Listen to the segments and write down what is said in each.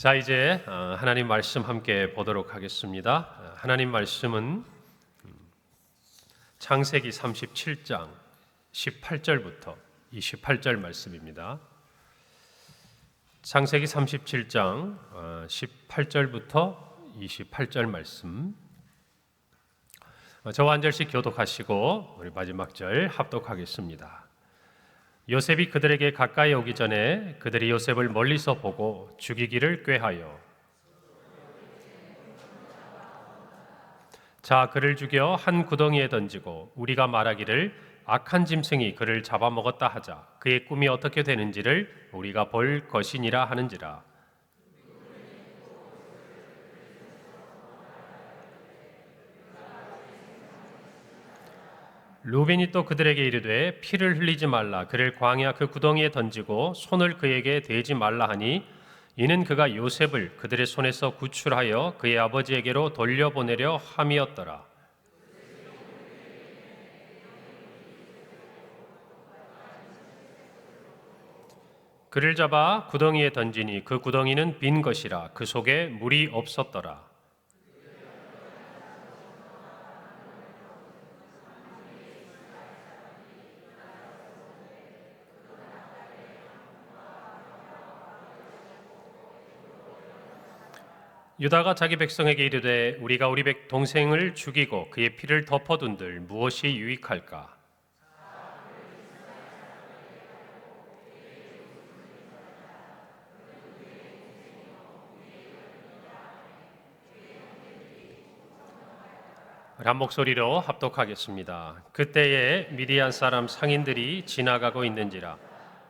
자, 이제 하나님 말씀 함께 보도록 하겠습니다. 하나님 말씀은 창세기 37장 18절부터 28절 말씀입니다. 창세기 37장 18절부터 28절 말씀. 저와 한 절씩 교독하시고 우리 마지막 절 합독하겠습니다. 요셉이 그들에게 가까이 오기 전에 그들이 요셉을 멀리서 보고 죽이기를 꾀하여 자 그를 죽여 한 구덩이에 던지고 우리가 말하기를 악한 짐승이 그를 잡아먹었다 하자. 그의 꿈이 어떻게 되는지를 우리가 볼 것이니라 하는지라. 루벤이 또 그들에게 이르되 피를 흘리지 말라. 그를 광야 그 구덩이에 던지고 손을 그에게 대지 말라 하니 이는 그가 요셉을 그들의 손에서 구출하여 그의 아버지에게로 돌려보내려 함이었더라. 그를 잡아 구덩이에 던지니 그 구덩이는 빈 것이라. 그 속에 물이 없었더라. 유다가 자기 백성에게 이르되 우리가 우리 동생을 죽이고 그의 피를 덮어둔들 무엇이 유익할까? 한 목소리로 합독하겠습니다. 그때에 미디안 사람 상인들이 지나가고 있는지라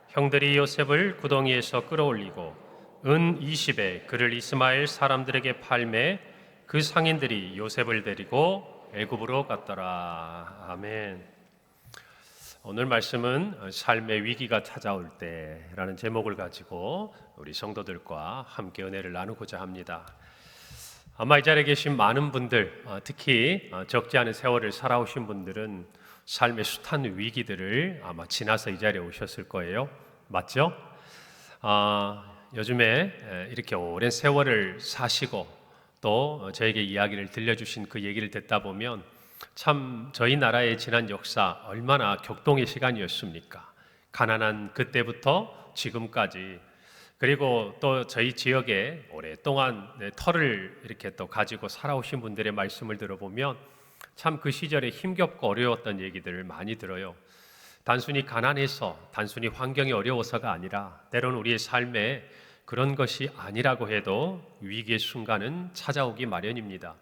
형들이 요셉을 구덩이에서 끌어올리고 은 20에 그를 이스마엘 사람들에게 팔매 그 상인들이 요셉을 데리고 애굽으로 갔더라. 아멘. 오늘 말씀은 삶의 위기가 찾아올 때라는 제목을 가지고 우리 성도들과 함께 은혜를 나누고자 합니다. 아마 이 자리에 계신 많은 분들, 특히 적지 않은 세월을 살아오신 분들은 삶의 숱한 위기들을 아마 지나서 이 자리에 오셨을 거예요. 맞죠? 요즘에 이렇게 오랜 세월을 사시고 또 저에게 이야기를 들려주신 그 얘기를 듣다 보면 참 저희 나라의 지난 역사 얼마나 격동의 시간이었습니까? 가난한 그때부터 지금까지, 그리고 또 저희 지역에 오랫동안 터를 이렇게 또 가지고 살아오신 분들의 말씀을 들어보면 참 그 시절에 힘겹고 어려웠던 얘기들을 많이 들어요. 단순히 가난해서, 단순히 환경이 어려워서가 아니라 때로는 우리의 삶에 그런 것이 아니라고 해도 위기의 순간은 찾아오기 마련입니다.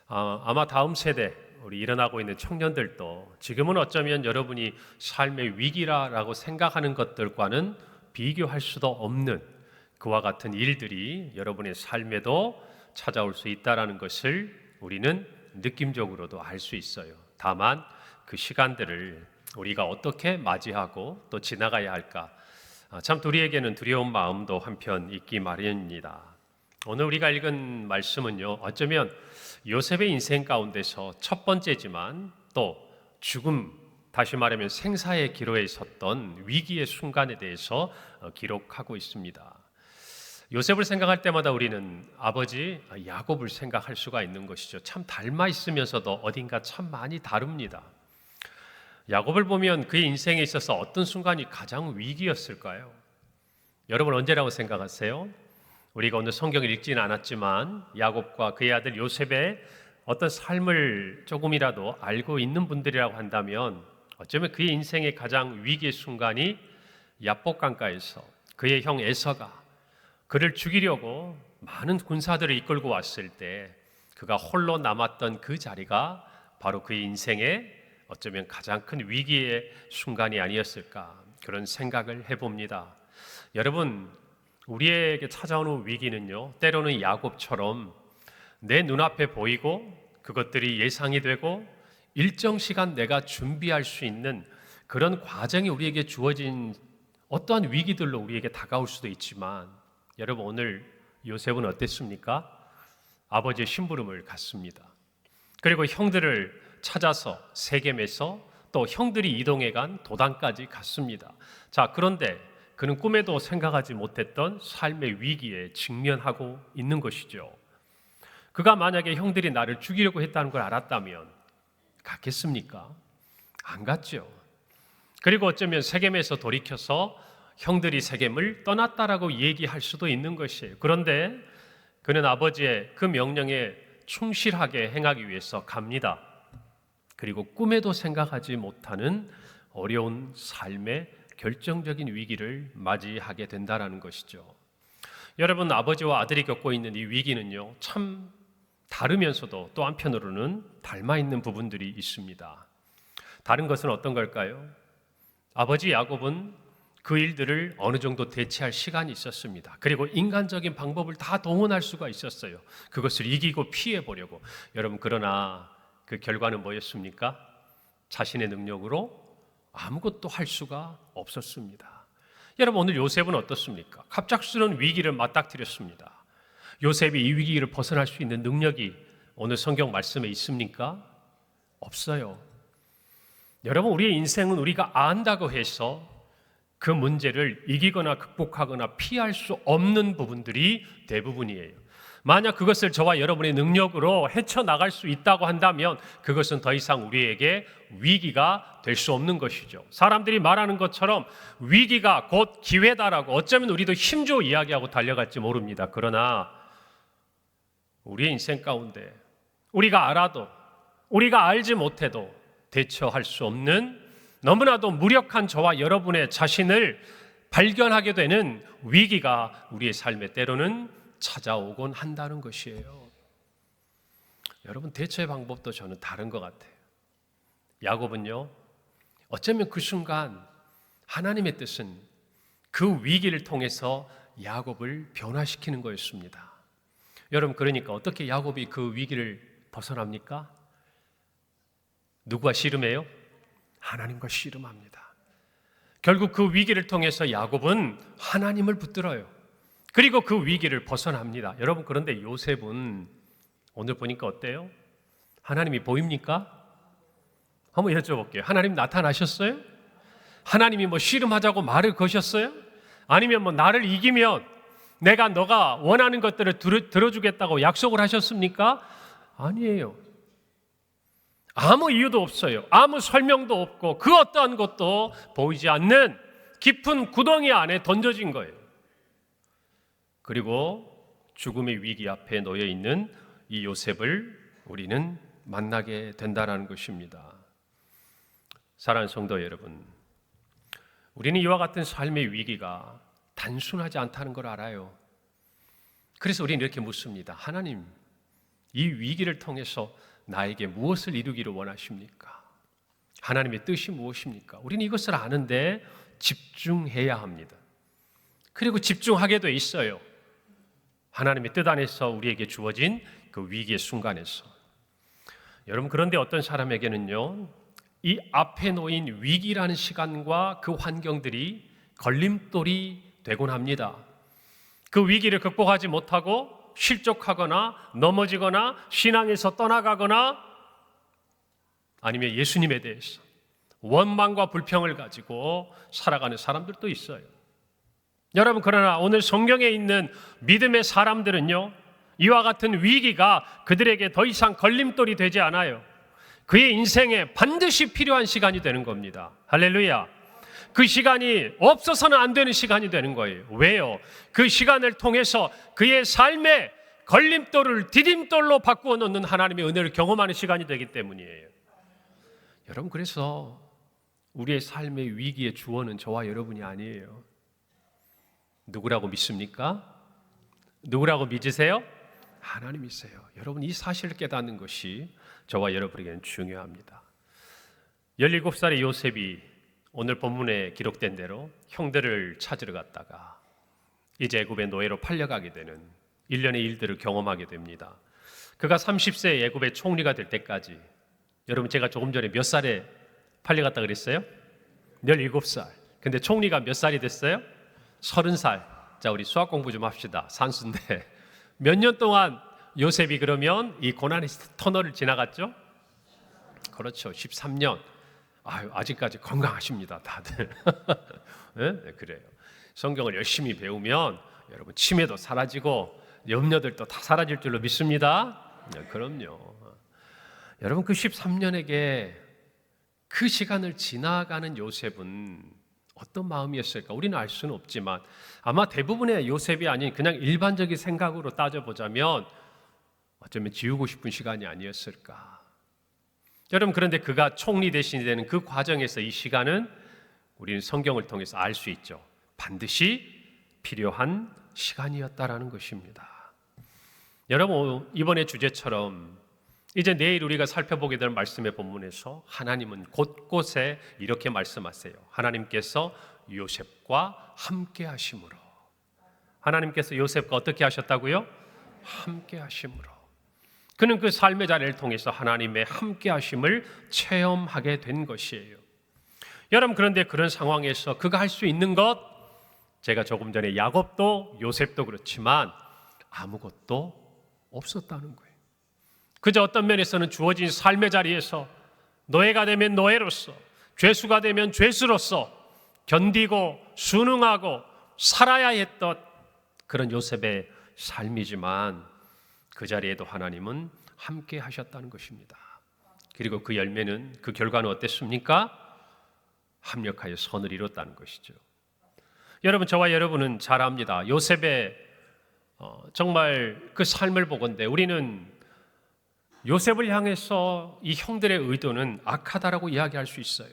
아마 다음 세대, 우리 일어나고 있는 청년들도 지금은 어쩌면 여러분이 삶의 위기라고 생각하는 것들과는 비교할 수도 없는 그와 같은 일들이 여러분의 삶에도 찾아올 수 있다는 것을 우리는 느낌적으로도 알 수 있어요. 다만 그 시간들을 우리가 어떻게 맞이하고 또 지나가야 할까? 참 우리에게는 두려운 마음도 한편 있기 마련입니다. 오늘 우리가 읽은 말씀은요, 어쩌면 요셉의 인생 가운데서 첫 번째지만 또 죽음, 다시 말하면 생사의 기로에 섰던 위기의 순간에 대해서 기록하고 있습니다. 요셉을 생각할 때마다 우리는 아버지 야곱을 생각할 수가 있는 것이죠. 참 닮아 있으면서도 어딘가 참 많이 다릅니다. 야곱을 보면 그의 인생에 있어서 어떤 순간이 가장 위기였을까요? 여러분 언제라고 생각하세요? 우리가 오늘 성경을 읽지는 않았지만 야곱과 그의 아들 요셉의 어떤 삶을 조금이라도 알고 있는 분들이라고 한다면 어쩌면 그의 인생의 가장 위기의 순간이 야복강가에서 그의 형 에서가 그를 죽이려고 많은 군사들을 이끌고 왔을 때 그가 홀로 남았던 그 자리가 바로 그의 인생의 어쩌면 가장 큰 위기의 순간이 아니었을까, 그런 생각을 해봅니다. 여러분, 우리에게 찾아오는 위기는요, 때로는 야곱처럼 내 눈앞에 보이고 그것들이 예상이 되고 일정 시간 내가 준비할 수 있는 그런 과정이 우리에게 주어진 어떠한 위기들로 우리에게 다가올 수도 있지만, 여러분 오늘 요셉은 어땠습니까? 아버지의 심부름을 갔습니다. 그리고 형들을 찾아서 세겜에서 또 형들이 이동해 간 도단까지 갔습니다. 자, 그런데 그는 꿈에도 생각하지 못했던 삶의 위기에 직면하고 있는 것이죠. 그가 만약에 형들이 나를 죽이려고 했다는 걸 알았다면 갔겠습니까? 안 갔죠. 그리고 어쩌면 세겜에서 돌이켜서 형들이 세겜을 떠났다라고 얘기할 수도 있는 것이에요. 그런데 그는 아버지의 그 명령에 충실하게 행하기 위해서 갑니다. 그리고 꿈에도 생각하지 못하는 어려운 삶의 결정적인 위기를 맞이하게 된다는 것이죠. 여러분, 아버지와 아들이 겪고 있는 이 위기는요, 참 다르면서도 또 한편으로는 닮아 있는 부분들이 있습니다. 다른 것은 어떤 걸까요? 아버지 야곱은 그 일들을 어느 정도 대체할 시간이 있었습니다. 그리고 인간적인 방법을 다 동원할 수가 있었어요. 그것을 이기고 피해보려고. 여러분, 그러나 그 결과는 뭐였습니까? 자신의 능력으로 아무것도 할 수가 없었습니다. 여러분, 오늘 요셉은 어떻습니까? 갑작스러운 위기를 맞닥뜨렸습니다. 요셉이 이 위기를 벗어날 수 있는 능력이 오늘 성경 말씀에 있습니까? 없어요. 여러분, 우리의 인생은 우리가 안다고 해서 그 문제를 이기거나 극복하거나 피할 수 없는 부분들이 대부분이에요. 만약 그것을 저와 여러분의 능력으로 헤쳐나갈 수 있다고 한다면 그것은 더 이상 우리에게 위기가 될 수 없는 것이죠. 사람들이 말하는 것처럼 위기가 곧 기회다라고 어쩌면 우리도 힘주어 이야기하고 달려갈지 모릅니다. 그러나 우리의 인생 가운데 우리가 알아도 우리가 알지 못해도 대처할 수 없는 너무나도 무력한 저와 여러분의 자신을 발견하게 되는 위기가 우리의 삶에 때로는 찾아오곤 한다는 것이에요. 여러분, 대처의 방법도 저는 다른 것 같아요. 야곱은요, 어쩌면 그 순간 하나님의 뜻은 그 위기를 통해서 야곱을 변화시키는 거였습니다. 여러분, 그러니까 어떻게 야곱이 그 위기를 벗어납니까? 누구와 씨름해요? 하나님과 씨름합니다. 결국 그 위기를 통해서 야곱은 하나님을 붙들어요. 그리고 그 위기를 벗어납니다. 여러분, 그런데 요셉은 오늘 보니까 어때요? 하나님이 보입니까? 한번 여쭤볼게요. 하나님 나타나셨어요? 하나님이 뭐 씨름하자고 말을 거셨어요? 아니면 뭐 나를 이기면 내가 너가 원하는 것들을 들어주겠다고 약속을 하셨습니까? 아니에요. 아무 이유도 없어요. 아무 설명도 없고 그 어떠한 것도 보이지 않는 깊은 구덩이 안에 던져진 거예요. 그리고 죽음의 위기 앞에 놓여 있는 이 요셉을 우리는 만나게 된다는 것입니다. 사랑하는 성도 여러분, 우리는 이와 같은 삶의 위기가 단순하지 않다는 걸 알아요. 그래서 우리는 이렇게 묻습니다. 하나님, 이 위기를 통해서 나에게 무엇을 이루기를 원하십니까? 하나님의 뜻이 무엇입니까? 우리는 이것을 아는데 집중해야 합니다. 그리고 집중하게 돼 있어요. 하나님의 뜻 안에서 우리에게 주어진 그 위기의 순간에서. 여러분, 그런데 어떤 사람에게는요, 이 앞에 놓인 위기라는 시간과 그 환경들이 걸림돌이 되곤 합니다. 그 위기를 극복하지 못하고 실족하거나 넘어지거나 신앙에서 떠나가거나 아니면 예수님에 대해서 원망과 불평을 가지고 살아가는 사람들도 있어요. 여러분, 그러나 오늘 성경에 있는 믿음의 사람들은요, 이와 같은 위기가 그들에게 더 이상 걸림돌이 되지 않아요. 그의 인생에 반드시 필요한 시간이 되는 겁니다. 할렐루야. 그 시간이 없어서는 안 되는 시간이 되는 거예요. 왜요? 그 시간을 통해서 그의 삶의 걸림돌을 디딤돌로 바꾸어 놓는 하나님의 은혜를 경험하는 시간이 되기 때문이에요. 여러분, 그래서 우리의 삶의 위기의 주어는 저와 여러분이 아니에요. 누구라고 믿습니까? 누구라고 믿으세요? 하나님이세요. 여러분, 이 사실을 깨닫는 것이 저와 여러분에게는 중요합니다. 17살의 요셉이 오늘 본문에 기록된 대로 형들을 찾으러 갔다가 이제 애굽의 노예로 팔려가게 되는 일련의 일들을 경험하게 됩니다. 그가 30세 애굽의 총리가 될 때까지, 여러분, 제가 조금 전에 몇 살에 팔려갔다 그랬어요? 17살. 근데 총리가 몇 살이 됐어요? 30살. 자, 우리 수학 공부 좀 합시다. 산수인데 몇 년 동안 요셉이 그러면 이 고난의 터널을 지나갔죠? 그렇죠. 13년. 아직까지 건강하십니다, 다들. 네? 그래요. 성경을 열심히 배우면 여러분 치매도 사라지고 염려들도 다 사라질 줄로 믿습니다. 그럼요. 여러분 그 13년에게 그 시간을 지나가는 요셉은 어떤 마음이었을까? 우리는 알 수는 없지만 아마 대부분의 요셉이 아닌 그냥 일반적인 생각으로 따져보자면 어쩌면 지우고 싶은 시간이 아니었을까? 여러분 그런데 그가 총리 대신이 되는 그 과정에서 이 시간은 우리는 성경을 통해서 알 수 있죠. 반드시 필요한 시간이었다라는 것입니다. 여러분 이번에 주제처럼 이제 내일 우리가 살펴보게 될 말씀의 본문에서 하나님은 곳곳에 이렇게 말씀하세요. 하나님께서 요셉과 함께 하심으로. 하나님께서 요셉과 어떻게 하셨다고요? 함께 하심으로. 그는 그 삶의 자리를 통해서 하나님의 함께 하심을 체험하게 된 것이에요. 여러분 그런데 그런 상황에서 그가 할 수 있는 것, 제가 조금 전에 야곱도 요셉도 그렇지만 아무것도 없었다는 거예요. 그저 어떤 면에서는 주어진 삶의 자리에서 노예가 되면 노예로서, 죄수가 되면 죄수로서 견디고 순응하고 살아야 했던 그런 요셉의 삶이지만 그 자리에도 하나님은 함께 하셨다는 것입니다. 그리고 그 열매는, 그 결과는 어땠습니까? 합력하여 선을 이뤘다는 것이죠. 여러분 저와 여러분은 잘 압니다. 요셉의 정말 그 삶을 보건대 우리는 요셉을 향해서 이 형들의 의도는 악하다라고 이야기할 수 있어요.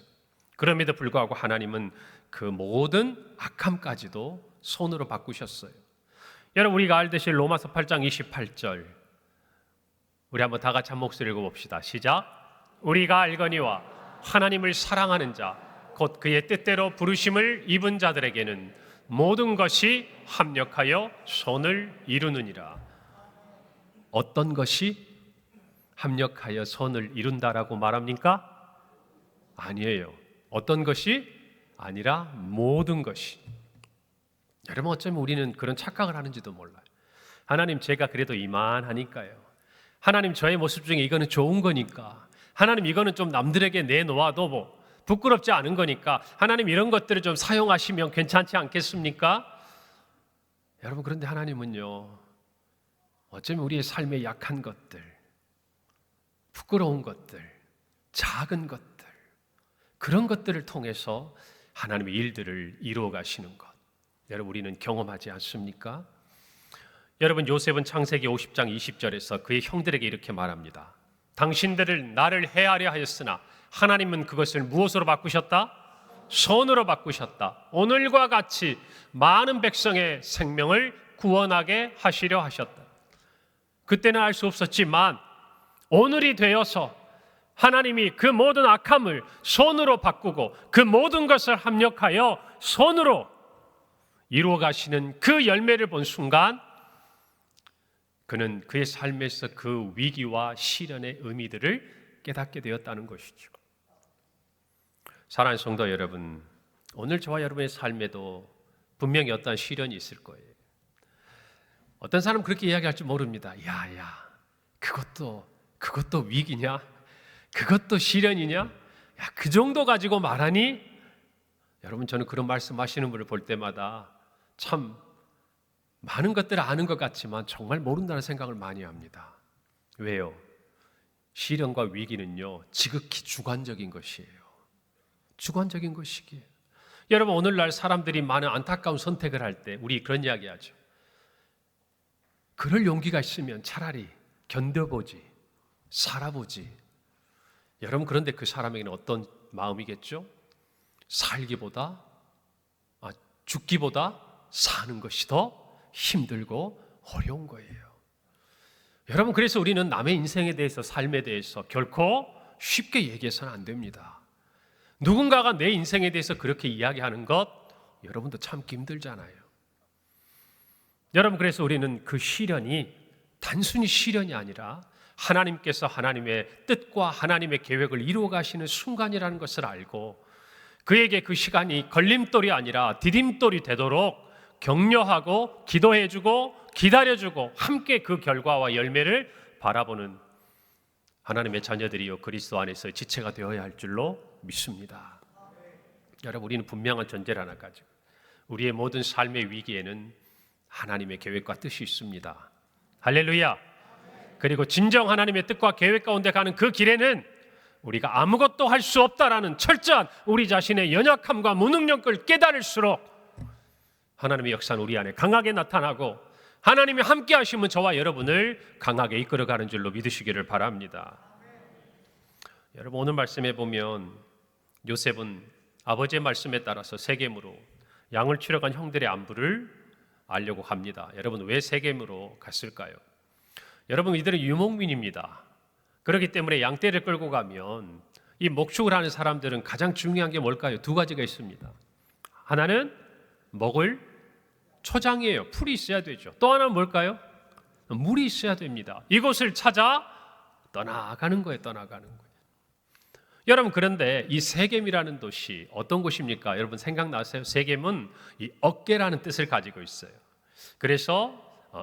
그럼에도 불구하고 하나님은 그 모든 악함까지도 선으로 바꾸셨어요. 여러분 우리가 알듯이 로마서 8장 28절 우리 한번 다 같이 한 목소리 읽어봅시다. 시작. 우리가 알거니와 하나님을 사랑하는 자 곧 그의 뜻대로 부르심을 입은 자들에게는 모든 것이 합력하여 선을 이루느니라. 어떤 것이 합력하여 선을 이룬다라고 말합니까? 아니에요. 어떤 것이 아니라 모든 것이. 여러분 어쩌면 우리는 그런 착각을 하는지도 몰라요. 하나님 제가 그래도 이만하니까요. 하나님 저의 모습 중에 이거는 좋은 거니까. 하나님 이거는 좀 남들에게 내놓아도 뭐 부끄럽지 않은 거니까 하나님 이런 것들을 좀 사용하시면 괜찮지 않겠습니까? 여러분 그런데 하나님은요 어쩌면 우리의 삶의 약한 것들, 부끄러운 것들, 작은 것들, 그런 것들을 통해서 하나님의 일들을 이루어 가시는 것 여러분 우리는 경험하지 않습니까? 여러분 요셉은 창세기 50장 20절에서 그의 형들에게 이렇게 말합니다. 당신들을 나를 해하려 하였으나 하나님은 그것을 무엇으로 바꾸셨다? 선으로 바꾸셨다. 오늘과 같이 많은 백성의 생명을 구원하게 하시려 하셨다. 그때는 알 수 없었지만 오늘이 되어서 하나님이 그 모든 악함을 선으로 바꾸고 그 모든 것을 합력하여 선으로 이루어 가시는 그 열매를 본 순간 그는 그의 삶에서 그 위기와 시련의 의미들을 깨닫게 되었다는 것이죠. 사랑하는 성도 여러분, 오늘 저와 여러분의 삶에도 분명히 어떤 시련이 있을 거예요. 어떤 사람은 그렇게 이야기할지 모릅니다. 야야, 그것도 위기냐? 그것도 시련이냐? 야, 그 정도 가지고 말하니? 여러분 저는 그런 말씀하시는 분을 볼 때마다 참 많은 것들을 아는 것 같지만 정말 모른다는 생각을 많이 합니다. 왜요? 시련과 위기는요 지극히 주관적인 것이에요. 주관적인 것이기에 여러분 오늘날 사람들이 많은 안타까운 선택을 할 때 우리 그런 이야기하죠. 그럴 용기가 있으면 차라리 견뎌보지, 살아보지. 여러분 그런데 그 사람에게는 어떤 마음이겠죠? 죽기보다 사는 것이 더 힘들고 어려운 거예요. 여러분 그래서 우리는 남의 인생에 대해서 삶에 대해서 결코 쉽게 얘기해서는 안 됩니다. 누군가가 내 인생에 대해서 그렇게 이야기하는 것 여러분도 참기 힘들잖아요. 여러분 그래서 우리는 그 시련이 단순히 시련이 아니라 하나님께서 하나님의 뜻과 하나님의 계획을 이루어 가시는 순간이라는 것을 알고 그에게 그 시간이 걸림돌이 아니라 디딤돌이 되도록 격려하고 기도해주고 기다려주고 함께 그 결과와 열매를 바라보는 하나님의 자녀들이요 그리스도 안에서 지체가 되어야 할 줄로 믿습니다. 여러분 우리는 분명한 전제를 하나 가지고 우리의 모든 삶의 위기에는 하나님의 계획과 뜻이 있습니다. 할렐루야. 그리고 진정 하나님의 뜻과 계획 가운데 가는 그 길에는 우리가 아무것도 할 수 없다라는 철저한 우리 자신의 연약함과 무능력을 깨달을수록 하나님의 역사는 우리 안에 강하게 나타나고 하나님이 함께 하시면 저와 여러분을 강하게 이끌어가는 줄로 믿으시기를 바랍니다. 여러분, 오늘 말씀에 보면 요셉은 아버지의 말씀에 따라서 세겜으로 양을 치러 간 형들의 안부를 알려고 합니다. 여러분, 왜 세겜으로 갔을까요? 여러분, 이들은 유목민입니다. 그렇기 때문에 양떼를 끌고 가면 이 목축을 하는 사람들은 가장 중요한 게 뭘까요? 두 가지가 있습니다. 하나는 먹을 초장이에요. 풀이 있어야 되죠. 또 하나는 뭘까요? 물이 있어야 됩니다. 이곳을 찾아 떠나가는 거예요. 여러분, 그런데 이 세겜이라는 도시 어떤 곳입니까? 여러분 생각나세요? 세겜은 이 어깨라는 뜻을 가지고 있어요. 그래서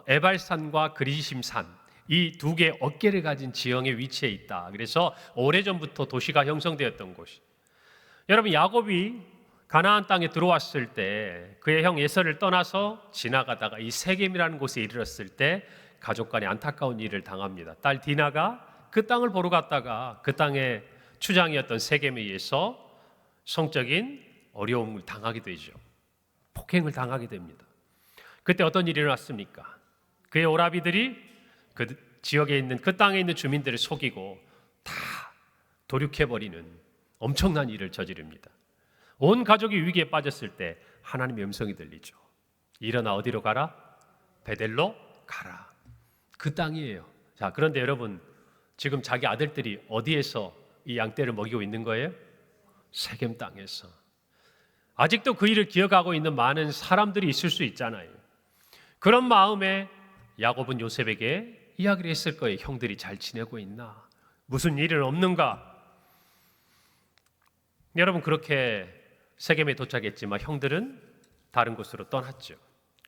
에발산과 그리심산 이 두 개의 어깨를 가진 지형에 위치해 있다. 그래서 오래전부터 도시가 형성되었던 곳이. 여러분, 야곱이 가나안 땅에 들어왔을 때 그의 형 에서를 떠나서 지나가다가 이 세겜이라는 곳에 이르렀을 때 가족 간에 안타까운 일을 당합니다. 딸 디나가 그 땅을 보러 갔다가 그 땅의 추장이었던 세겜에 의해서 성적인 어려움을 당하게 되죠. 폭행을 당하게 됩니다. 그때 어떤 일이 일어났습니까? 그의 오라비들이 그 지역에 있는 그 땅에 있는 주민들을 속이고 다 도륙해버리는 엄청난 일을 저지릅니다. 온 가족이 위기에 빠졌을 때 하나님의 음성이 들리죠. 일어나 어디로 가라? 베델로 가라. 그 땅이에요. 자, 그런데 여러분, 지금 자기 아들들이 어디에서 이 양떼를 먹이고 있는 거예요? 세겜 땅에서. 아직도 그 일을 기억하고 있는 많은 사람들이 있을 수 있잖아요. 그런 마음에 야곱은 요셉에게 이야기를 했을 거예요. 형들이 잘 지내고 있나? 무슨 일은 없는가? 여러분, 그렇게 세겜에 도착했지만 형들은 다른 곳으로 떠났죠.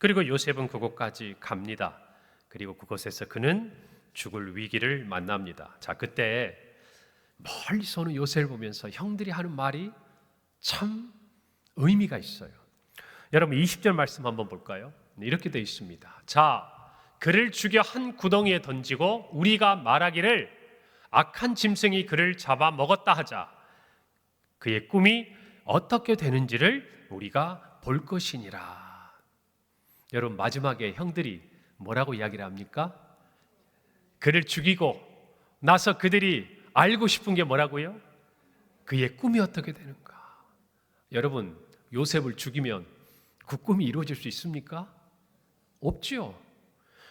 그리고 요셉은 그곳까지 갑니다. 그리고 그곳에서 그는 죽을 위기를 만납니다. 자, 그때 멀리서 오는 요셉을 보면서 형들이 하는 말이 참 의미가 있어요. 여러분, 20절 말씀 한번 볼까요? 이렇게 되어 있습니다. 자, 그를 죽여 한 구덩이에 던지고 우리가 말하기를 악한 짐승이 그를 잡아 먹었다 하자. 그의 꿈이 어떻게 되는지를 우리가 볼 것이니라. 여러분, 마지막에 형들이 뭐라고 이야기를 합니까? 그를 죽이고 나서 그들이 알고 싶은 게 뭐라고요? 그의 꿈이 어떻게 되는가? 여러분, 요셉을 죽이면 그 꿈이 이루어질 수 있습니까? 없죠.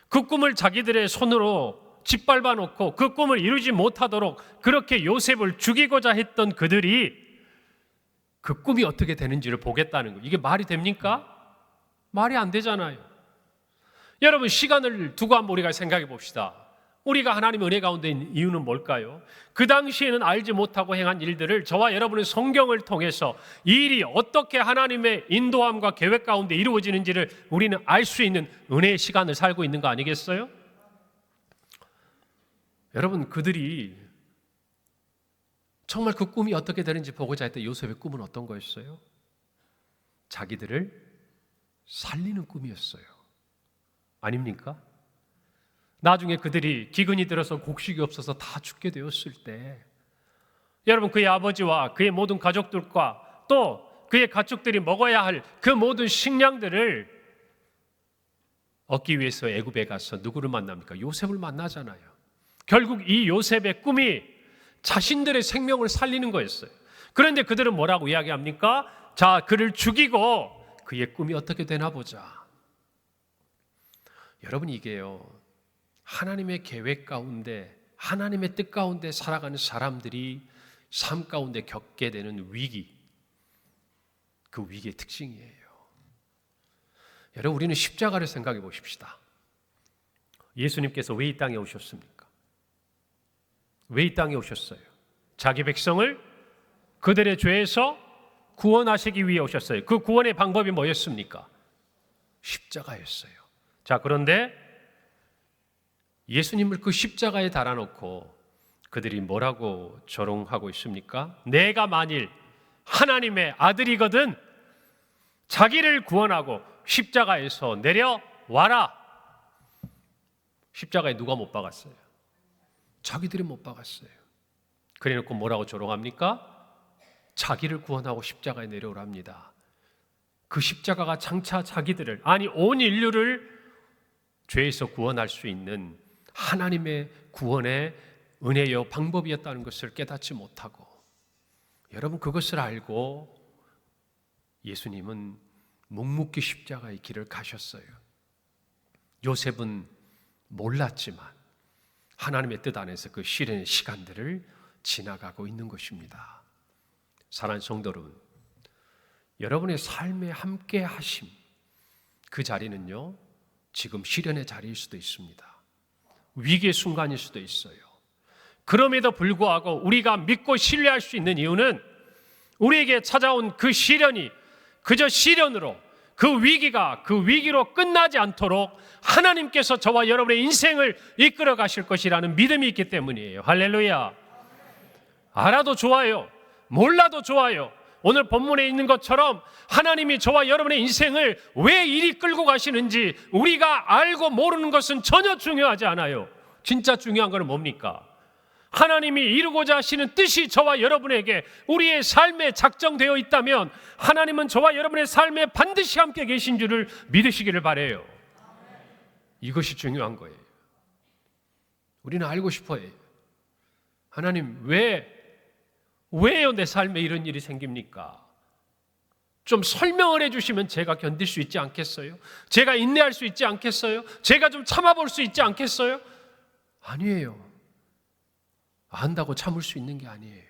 그 꿈을 자기들의 손으로 짓밟아 놓고 그 꿈을 이루지 못하도록 그렇게 요셉을 죽이고자 했던 그들이 그 꿈이 어떻게 되는지를 보겠다는 거. 이게 말이 됩니까? 말이 안 되잖아요. 여러분, 시간을 두고 한번 우리가 생각해 봅시다. 우리가 하나님의 은혜 가운데 있는 이유는 뭘까요? 그 당시에는 알지 못하고 행한 일들을 저와 여러분의 성경을 통해서 이 일이 어떻게 하나님의 인도함과 계획 가운데 이루어지는지를 우리는 알 수 있는 은혜의 시간을 살고 있는 거 아니겠어요? 여러분, 그들이 정말 그 꿈이 어떻게 되는지 보고자 했던 요셉의 꿈은 어떤 거였어요? 자기들을 살리는 꿈이었어요. 아닙니까? 나중에 그들이 기근이 들어서 곡식이 없어서 다 죽게 되었을 때 여러분, 그의 아버지와 그의 모든 가족들과 또 그의 가축들이 먹어야 할 그 모든 식량들을 얻기 위해서 애굽에 가서 누구를 만납니까? 요셉을 만나잖아요. 결국 이 요셉의 꿈이 자신들의 생명을 살리는 거였어요. 그런데 그들은 뭐라고 이야기합니까? 자, 그를 죽이고 그의 꿈이 어떻게 되나 보자. 여러분, 이게요, 하나님의 계획 가운데 하나님의 뜻 가운데 살아가는 사람들이 삶 가운데 겪게 되는 위기, 그 위기의 특징이에요. 여러분, 우리는 십자가를 생각해 보십시다. 예수님께서 왜 이 땅에 오셨습니까? 왜 이 땅에 오셨어요? 자기 백성을 그들의 죄에서 구원하시기 위해 오셨어요. 그 구원의 방법이 뭐였습니까? 십자가였어요. 자, 그런데 예수님을 그 십자가에 달아놓고 그들이 뭐라고 조롱하고 있습니까? 내가 만일 하나님의 아들이거든 자기를 구원하고 십자가에서 내려와라. 십자가에 누가 못 박았어요? 자기들이 못 박았어요. 그래놓고 뭐라고 조롱합니까? 자기를 구원하고 십자가에 내려오랍니다. 그 십자가가 장차 자기들을, 아니 온 인류를 죄에서 구원할 수 있는 하나님의 구원의 은혜요 방법이었다는 것을 깨닫지 못하고, 여러분 그것을 알고 예수님은 묵묵히 십자가의 길을 가셨어요. 요셉은 몰랐지만 하나님의 뜻 안에서 그 시련의 시간들을 지나가고 있는 것입니다. 사랑하는 성도 여러분, 여러분의 삶에 함께 하심, 그 자리는요 지금 시련의 자리일 수도 있습니다. 위기의 순간일 수도 있어요. 그럼에도 불구하고 우리가 믿고 신뢰할 수 있는 이유는 우리에게 찾아온 그 시련이 그저 시련으로, 그 위기가 그 위기로 끝나지 않도록 하나님께서 저와 여러분의 인생을 이끌어 가실 것이라는 믿음이 있기 때문이에요. 할렐루야. 알아도 좋아요, 몰라도 좋아요. 오늘 본문에 있는 것처럼 하나님이 저와 여러분의 인생을 왜 이리 끌고 가시는지 우리가 알고 모르는 것은 전혀 중요하지 않아요. 진짜 중요한 것은 뭡니까? 하나님이 이루고자 하시는 뜻이 저와 여러분에게 우리의 삶에 작정되어 있다면 하나님은 저와 여러분의 삶에 반드시 함께 계신 줄을 믿으시기를 바라요. 이것이 중요한 거예요. 우리는 알고 싶어요. 하나님 왜요 내 삶에 이런 일이 생깁니까? 좀 설명을 해주시면 제가 견딜 수 있지 않겠어요? 제가 인내할 수 있지 않겠어요? 제가 좀 참아볼 수 있지 않겠어요? 아니에요. 안다고 참을 수 있는 게 아니에요.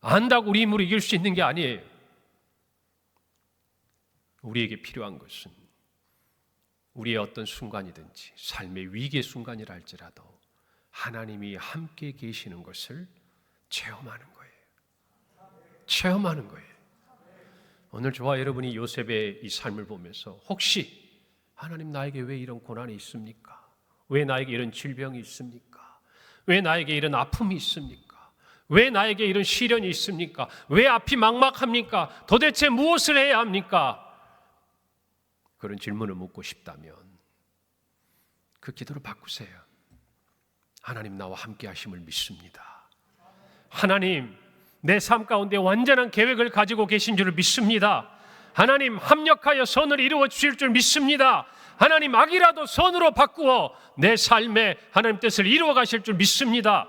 안다고 우리 힘으로 이길 수 있는 게 아니에요. 우리에게 필요한 것은 우리의 어떤 순간이든지 삶의 위기의 순간이라 할지라도 하나님이 함께 계시는 것을 체험하는 거예요. 체험하는 거예요. 오늘 저와 여러분이 요셉의 이 삶을 보면서 혹시 하나님 나에게 왜 이런 고난이 있습니까? 왜 나에게 이런 질병이 있습니까? 왜 나에게 이런 아픔이 있습니까? 왜 나에게 이런 시련이 있습니까? 왜 앞이 막막합니까? 도대체 무엇을 해야 합니까? 그런 질문을 묻고 싶다면 그 기도를 바꾸세요. 하나님 나와 함께 하심을 믿습니다. 하나님 내 삶 가운데 완전한 계획을 가지고 계신 줄을 믿습니다. 하나님 합력하여 선을 이루어 주실 줄 믿습니다. 하나님 악이라도 선으로 바꾸어 내 삶에 하나님 뜻을 이루어 가실 줄 믿습니다.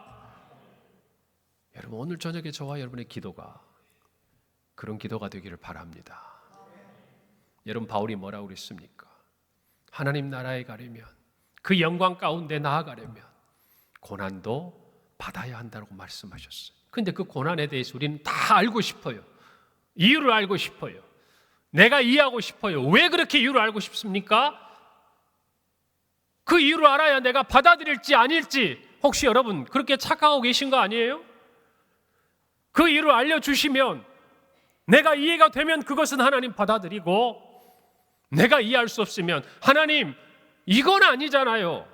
여러분 오늘 저녁에 저와 여러분의 기도가 그런 기도가 되기를 바랍니다. 여러분 바울이 뭐라고 그랬습니까? 하나님 나라에 가려면, 그 영광 가운데 나아가려면 고난도 받아야 한다고 말씀하셨어요. 그런데 그 고난에 대해서 우리는 다 알고 싶어요. 이유를 알고 싶어요. 내가 이해하고 싶어요. 왜 그렇게 이유를 알고 싶습니까? 그 이유를 알아야 내가 받아들일지 아닐지 혹시 여러분 그렇게 착각하고 계신 거 아니에요? 그 이유를 알려주시면 내가 이해가 되면 그것은 하나님 받아들이고, 내가 이해할 수 없으면 하나님 이건 아니잖아요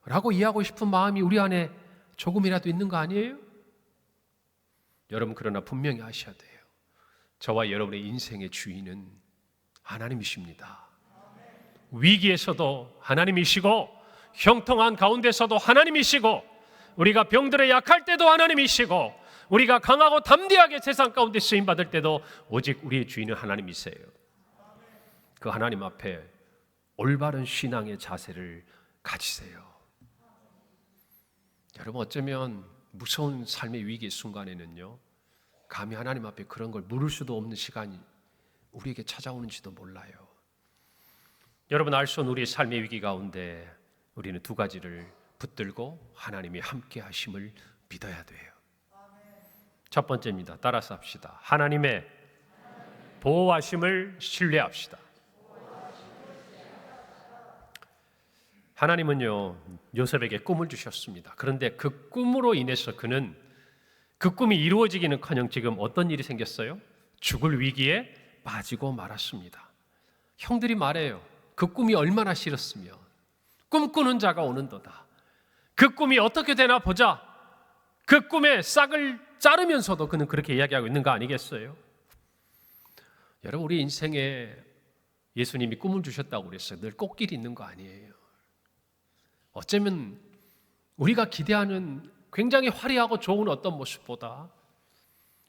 라고 이해하고 싶은 마음이 우리 안에 조금이라도 있는 거 아니에요? 여러분 그러나 분명히 아셔야 돼요. 저와 여러분의 인생의 주인은 하나님이십니다. 위기에서도 하나님이시고 형통한 가운데서도 하나님이시고 우리가 병들어 약할 때도 하나님이시고 우리가 강하고 담대하게 세상 가운데 쓰임받을 때도 오직 우리의 주인은 하나님이세요. 그 하나님 앞에 올바른 신앙의 자세를 가지세요. 여러분 어쩌면 무서운 삶의 위기의 순간에는요 감히 하나님 앞에 그런 걸 물을 수도 없는 시간이 우리에게 찾아오는지도 몰라요. 여러분 알 수 없는 우리의 삶의 위기 가운데 우리는 두 가지를 붙들고 하나님이 함께 하심을 믿어야 돼요. 첫 번째입니다. 따라서 합시다. 하나님의 보호하심을 신뢰합시다. 하나님은요 요셉에게 꿈을 주셨습니다. 그런데 그 꿈으로 인해서 그는 그 꿈이 이루어지기는커녕 지금 어떤 일이 생겼어요? 죽을 위기에 빠지고 말았습니다. 형들이 말해요. 그 꿈이 얼마나 싫었으면 꿈꾸는 자가 오는도다. 그 꿈이 어떻게 되나 보자. 그 꿈에 싹을 자르면서도 그는 그렇게 이야기하고 있는 거 아니겠어요? 여러분, 우리 인생에 예수님이 꿈을 주셨다고 그랬어요. 늘 꽃길이 있는 거 아니에요. 어쩌면 우리가 기대하는 굉장히 화려하고 좋은 어떤 모습보다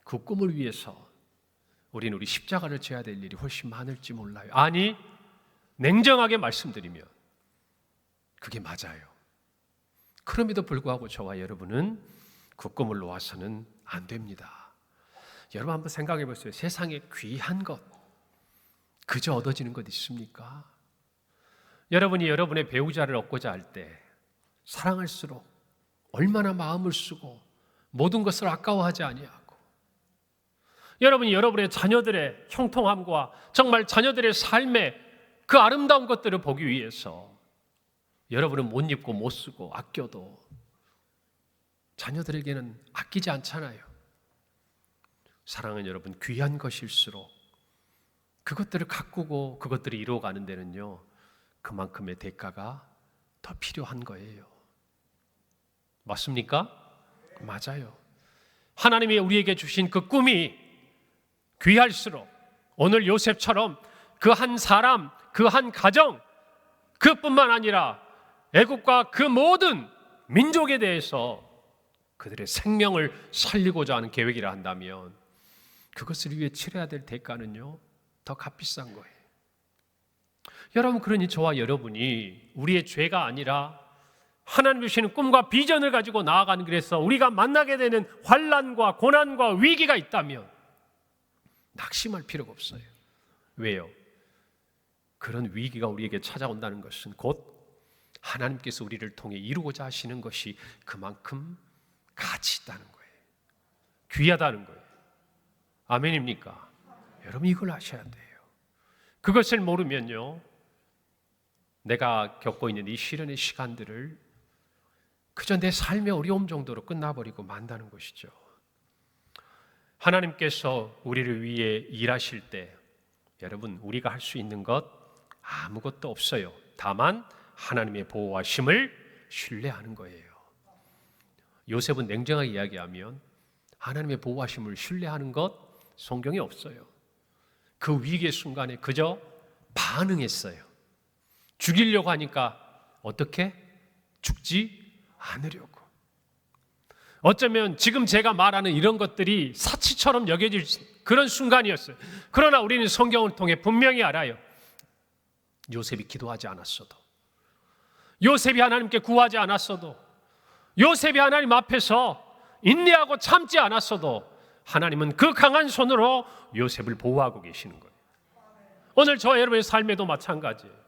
그 꿈을 위해서 우리는 우리 십자가를 져야 될 일이 훨씬 많을지 몰라요. 아니, 냉정하게 말씀드리면 그게 맞아요. 그럼에도 불구하고 저와 여러분은 그 꿈을 놓아서는 안 됩니다. 여러분 한번 생각해 보세요. 세상에 귀한 것 그저 얻어지는 것 있습니까? 여러분이 여러분의 배우자를 얻고자 할 때 사랑할수록 얼마나 마음을 쓰고 모든 것을 아까워하지 아니하고, 여러분이 여러분의 자녀들의 형통함과 정말 자녀들의 삶의 그 아름다운 것들을 보기 위해서 여러분은 못 입고 못 쓰고 아껴도 자녀들에게는 아끼지 않잖아요. 사랑은 여러분 귀한 것일수록 그것들을 가꾸고 그것들을 이루어가는 데는요, 그만큼의 대가가 더 필요한 거예요. 맞습니까? 맞아요. 하나님이 우리에게 주신 그 꿈이 귀할수록 오늘 요셉처럼 그 한 사람, 그 한 가정, 그뿐만 아니라 애국과 그 모든 민족에 대해서 그들의 생명을 살리고자 하는 계획이라 한다면 그것을 위해 치러야 될 대가는요, 더 값비싼 거예요. 여러분, 그러니 저와 여러분이 우리의 죄가 아니라 하나님 주시는 꿈과 비전을 가지고 나아가는 길에서 우리가 만나게 되는 환난과 고난과 위기가 있다면 낙심할 필요가 없어요. 왜요? 그런 위기가 우리에게 찾아온다는 것은 곧 하나님께서 우리를 통해 이루고자 하시는 것이 그만큼 가치 있다는 거예요. 귀하다는 거예요. 아멘입니까? 여러분, 이걸 아셔야 돼요. 그것을 모르면요, 내가 겪고 있는 이 시련의 시간들을 그저 내 삶의 어려움 정도로 끝나버리고 만다는 것이죠. 하나님께서 우리를 위해 일하실 때 여러분, 우리가 할 수 있는 것 아무것도 없어요. 다만 하나님의 보호하심을 신뢰하는 거예요. 요셉은 냉정하게 이야기하면 하나님의 보호하심을 신뢰하는 것 성경에 없어요. 그 위기의 순간에 그저 반응했어요. 죽이려고 하니까 어떻게? 죽지 않으려고. 어쩌면 지금 제가 말하는 이런 것들이 사치처럼 여겨질 그런 순간이었어요. 그러나 우리는 성경을 통해 분명히 알아요. 요셉이 기도하지 않았어도, 요셉이 하나님께 구하지 않았어도, 요셉이 하나님 앞에서 인내하고 참지 않았어도 하나님은 그 강한 손으로 요셉을 보호하고 계시는 거예요. 오늘 저와 여러분의 삶에도 마찬가지예요.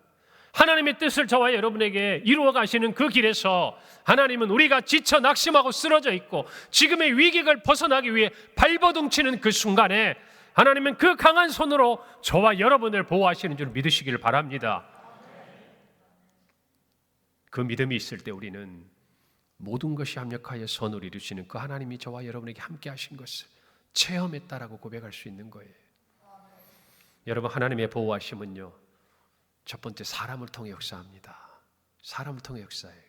하나님의 뜻을 저와 여러분에게 이루어 가시는 그 길에서 하나님은 우리가 지쳐 낙심하고 쓰러져 있고 지금의 위기를 벗어나기 위해 발버둥치는 그 순간에 하나님은 그 강한 손으로 저와 여러분을 보호하시는 줄 믿으시기를 바랍니다. 그 믿음이 있을 때 우리는 모든 것이 합력하여 선을 이루시는 그 하나님이 저와 여러분에게 함께 하신 것을 체험했다라고 고백할 수 있는 거예요. 여러분, 하나님의 보호하심은요, 첫 번째 사람을 통해 역사합니다. 사람을 통해 역사해요.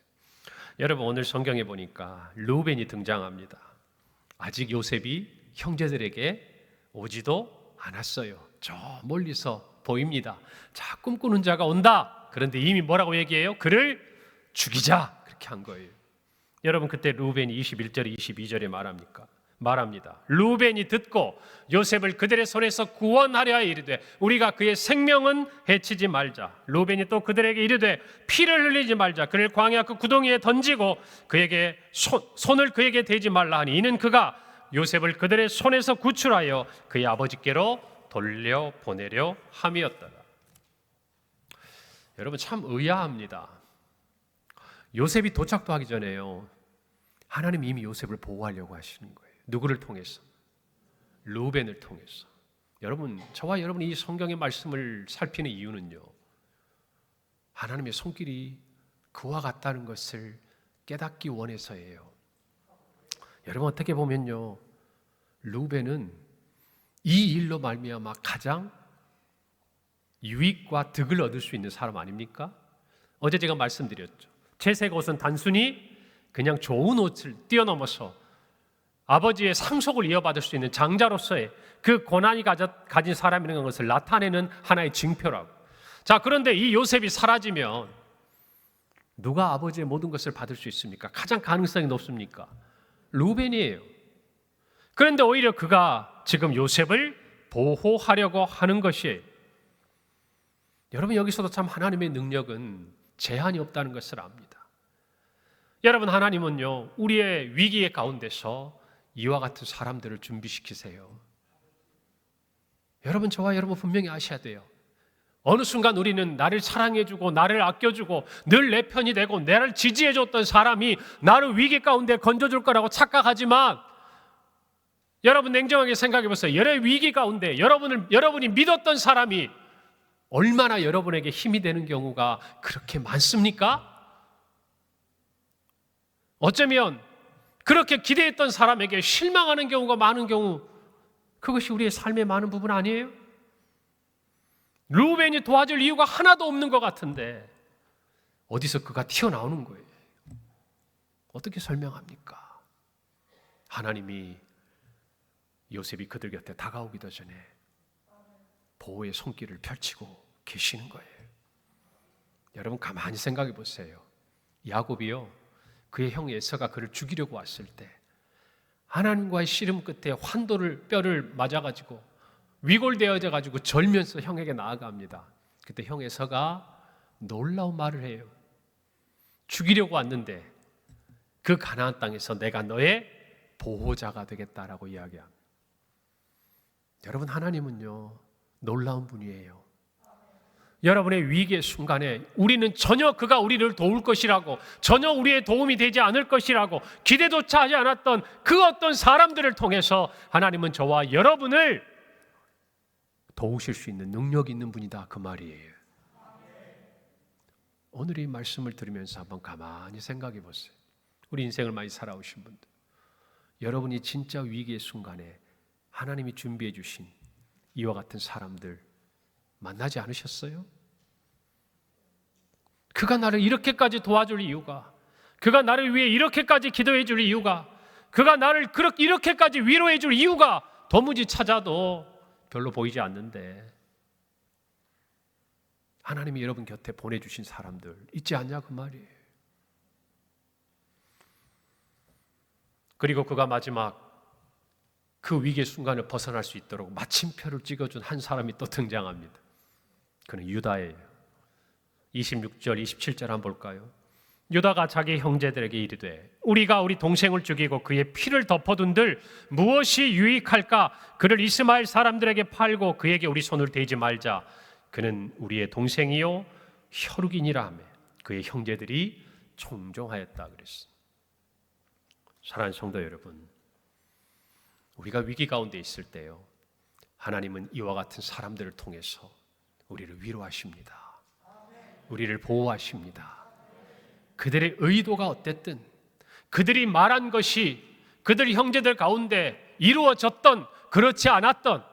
여러분, 오늘 성경에 보니까 르우벤이 등장합니다. 아직 요셉이 형제들에게 오지도 않았어요. 저 멀리서 보입니다. 자, 꿈꾸는 자가 온다. 그런데 이미 뭐라고 얘기해요? 그를 죽이자. 그렇게 한 거예요. 여러분, 그때 르우벤이 21절 22절에 말합니다. 르우벤이 듣고 요셉을 그들의 손에서 구원하려 하여 이르되 우리가 그의 생명은 해치지 말자. 르우벤이 또 그들에게 이르되 피를 흘리지 말자. 그를 광야 그 구덩이에 던지고 그에게 손을 그에게 대지 말라 하니 이는 그가 요셉을 그들의 손에서 구출하여 그의 아버지께로 돌려보내려 함이었더라. 여러분, 참 의아합니다. 요셉이 도착도 하기 전에요, 하나님이 이미 요셉을 보호하려고 하시는 거예요. 누구를 통해서? 르우벤을 통해서. 여러분, 저와 여러분이 이 성경의 말씀을 살피는 이유는요, 하나님의 손길이 그와 같다는 것을 깨닫기 원해서예요. 여러분, 어떻게 보면요, 르우벤은 이 일로 말미암아 가장 유익과 득을 얻을 수 있는 사람 아닙니까? 어제 제가 말씀드렸죠. 채색 옷은 단순히 그냥 좋은 옷을 뛰어넘어서 아버지의 상속을 이어받을 수 있는 장자로서의 그 고난이 가진 사람이라는 것을 나타내는 하나의 징표라고. 자, 그런데 이 요셉이 사라지면 누가 아버지의 모든 것을 받을 수 있습니까? 가장 가능성이 높습니까? 루벤이에요. 그런데 오히려 그가 지금 요셉을 보호하려고 하는 것이에요. 여러분, 여기서도 참 하나님의 능력은 제한이 없다는 것을 압니다. 여러분, 하나님은요, 우리의 위기의 가운데서 이와 같은 사람들을 준비시키세요. 여러분, 저와 여러분 분명히 아셔야 돼요. 어느 순간 우리는 나를 사랑해주고 나를 아껴주고 늘 내 편이 되고 나를 지지해줬던 사람이 나를 위기 가운데 건져줄 거라고 착각하지만, 여러분 냉정하게 생각해 보세요. 여러분의 위기 가운데 여러분이 믿었던 사람이 얼마나 여러분에게 힘이 되는 경우가 그렇게 많습니까? 어쩌면 그렇게 기대했던 사람에게 실망하는 경우가 많은 경우, 그것이 우리의 삶의 많은 부분 아니에요? 루벤이 도와줄 이유가 하나도 없는 것 같은데 어디서 그가 튀어나오는 거예요. 어떻게 설명합니까? 하나님이 요셉이 그들 곁에 다가오기도 전에 보호의 손길을 펼치고 계시는 거예요. 여러분, 가만히 생각해 보세요. 야곱이요, 그의 형 에서가 그를 죽이려고 왔을 때 하나님과의 씨름 끝에 뼈를 맞아가지고 위골되어져 가지고 절면서 형에게 나아갑니다. 그때 형 에서가 놀라운 말을 해요. 죽이려고 왔는데 그 가나안 땅에서 내가 너의 보호자가 되겠다라고 이야기합니다. 여러분, 하나님은요, 놀라운 분이에요. 여러분의 위기의 순간에 우리는 전혀 그가 우리를 도울 것이라고, 전혀 우리의 도움이 되지 않을 것이라고 기대조차 하지 않았던 그 어떤 사람들을 통해서 하나님은 저와 여러분을 도우실 수 있는 능력 있는 분이다, 그 말이에요. 오늘 이 말씀을 들으면서 한번 가만히 생각해 보세요. 우리 인생을 많이 살아오신 분들, 여러분이 진짜 위기의 순간에 하나님이 준비해 주신 이와 같은 사람들 만나지 않으셨어요? 그가 나를 이렇게까지 도와줄 이유가, 그가 나를 위해 이렇게까지 기도해 줄 이유가, 그가 나를 이렇게까지 위로해 줄 이유가 도무지 찾아도 별로 보이지 않는데 하나님이 여러분 곁에 보내주신 사람들 있지 않냐, 그 말이에요. 그리고 그가 마지막 그 위기의 순간을 벗어날 수 있도록 마침표를 찍어준 한 사람이 또 등장합니다. 그는 유다예요. 26절, 27절 한번 볼까요? 유다가 자기 형제들에게 이르되 우리가 우리 동생을 죽이고 그의 피를 덮어둔들 무엇이 유익할까? 그를 이스마엘 사람들에게 팔고 그에게 우리 손을 대지 말자. 그는 우리의 동생이요 혈육이니라 하며 그의 형제들이 총종하였다 그랬습니다. 사랑하는 성도 여러분, 우리가 위기 가운데 있을 때요, 하나님은 이와 같은 사람들을 통해서 우리를 위로하십니다. 우리를 보호하십니다. 그들의 의도가 어땠든, 그들이 말한 것이 그들 형제들 가운데 이루어졌던 그렇지 않았던,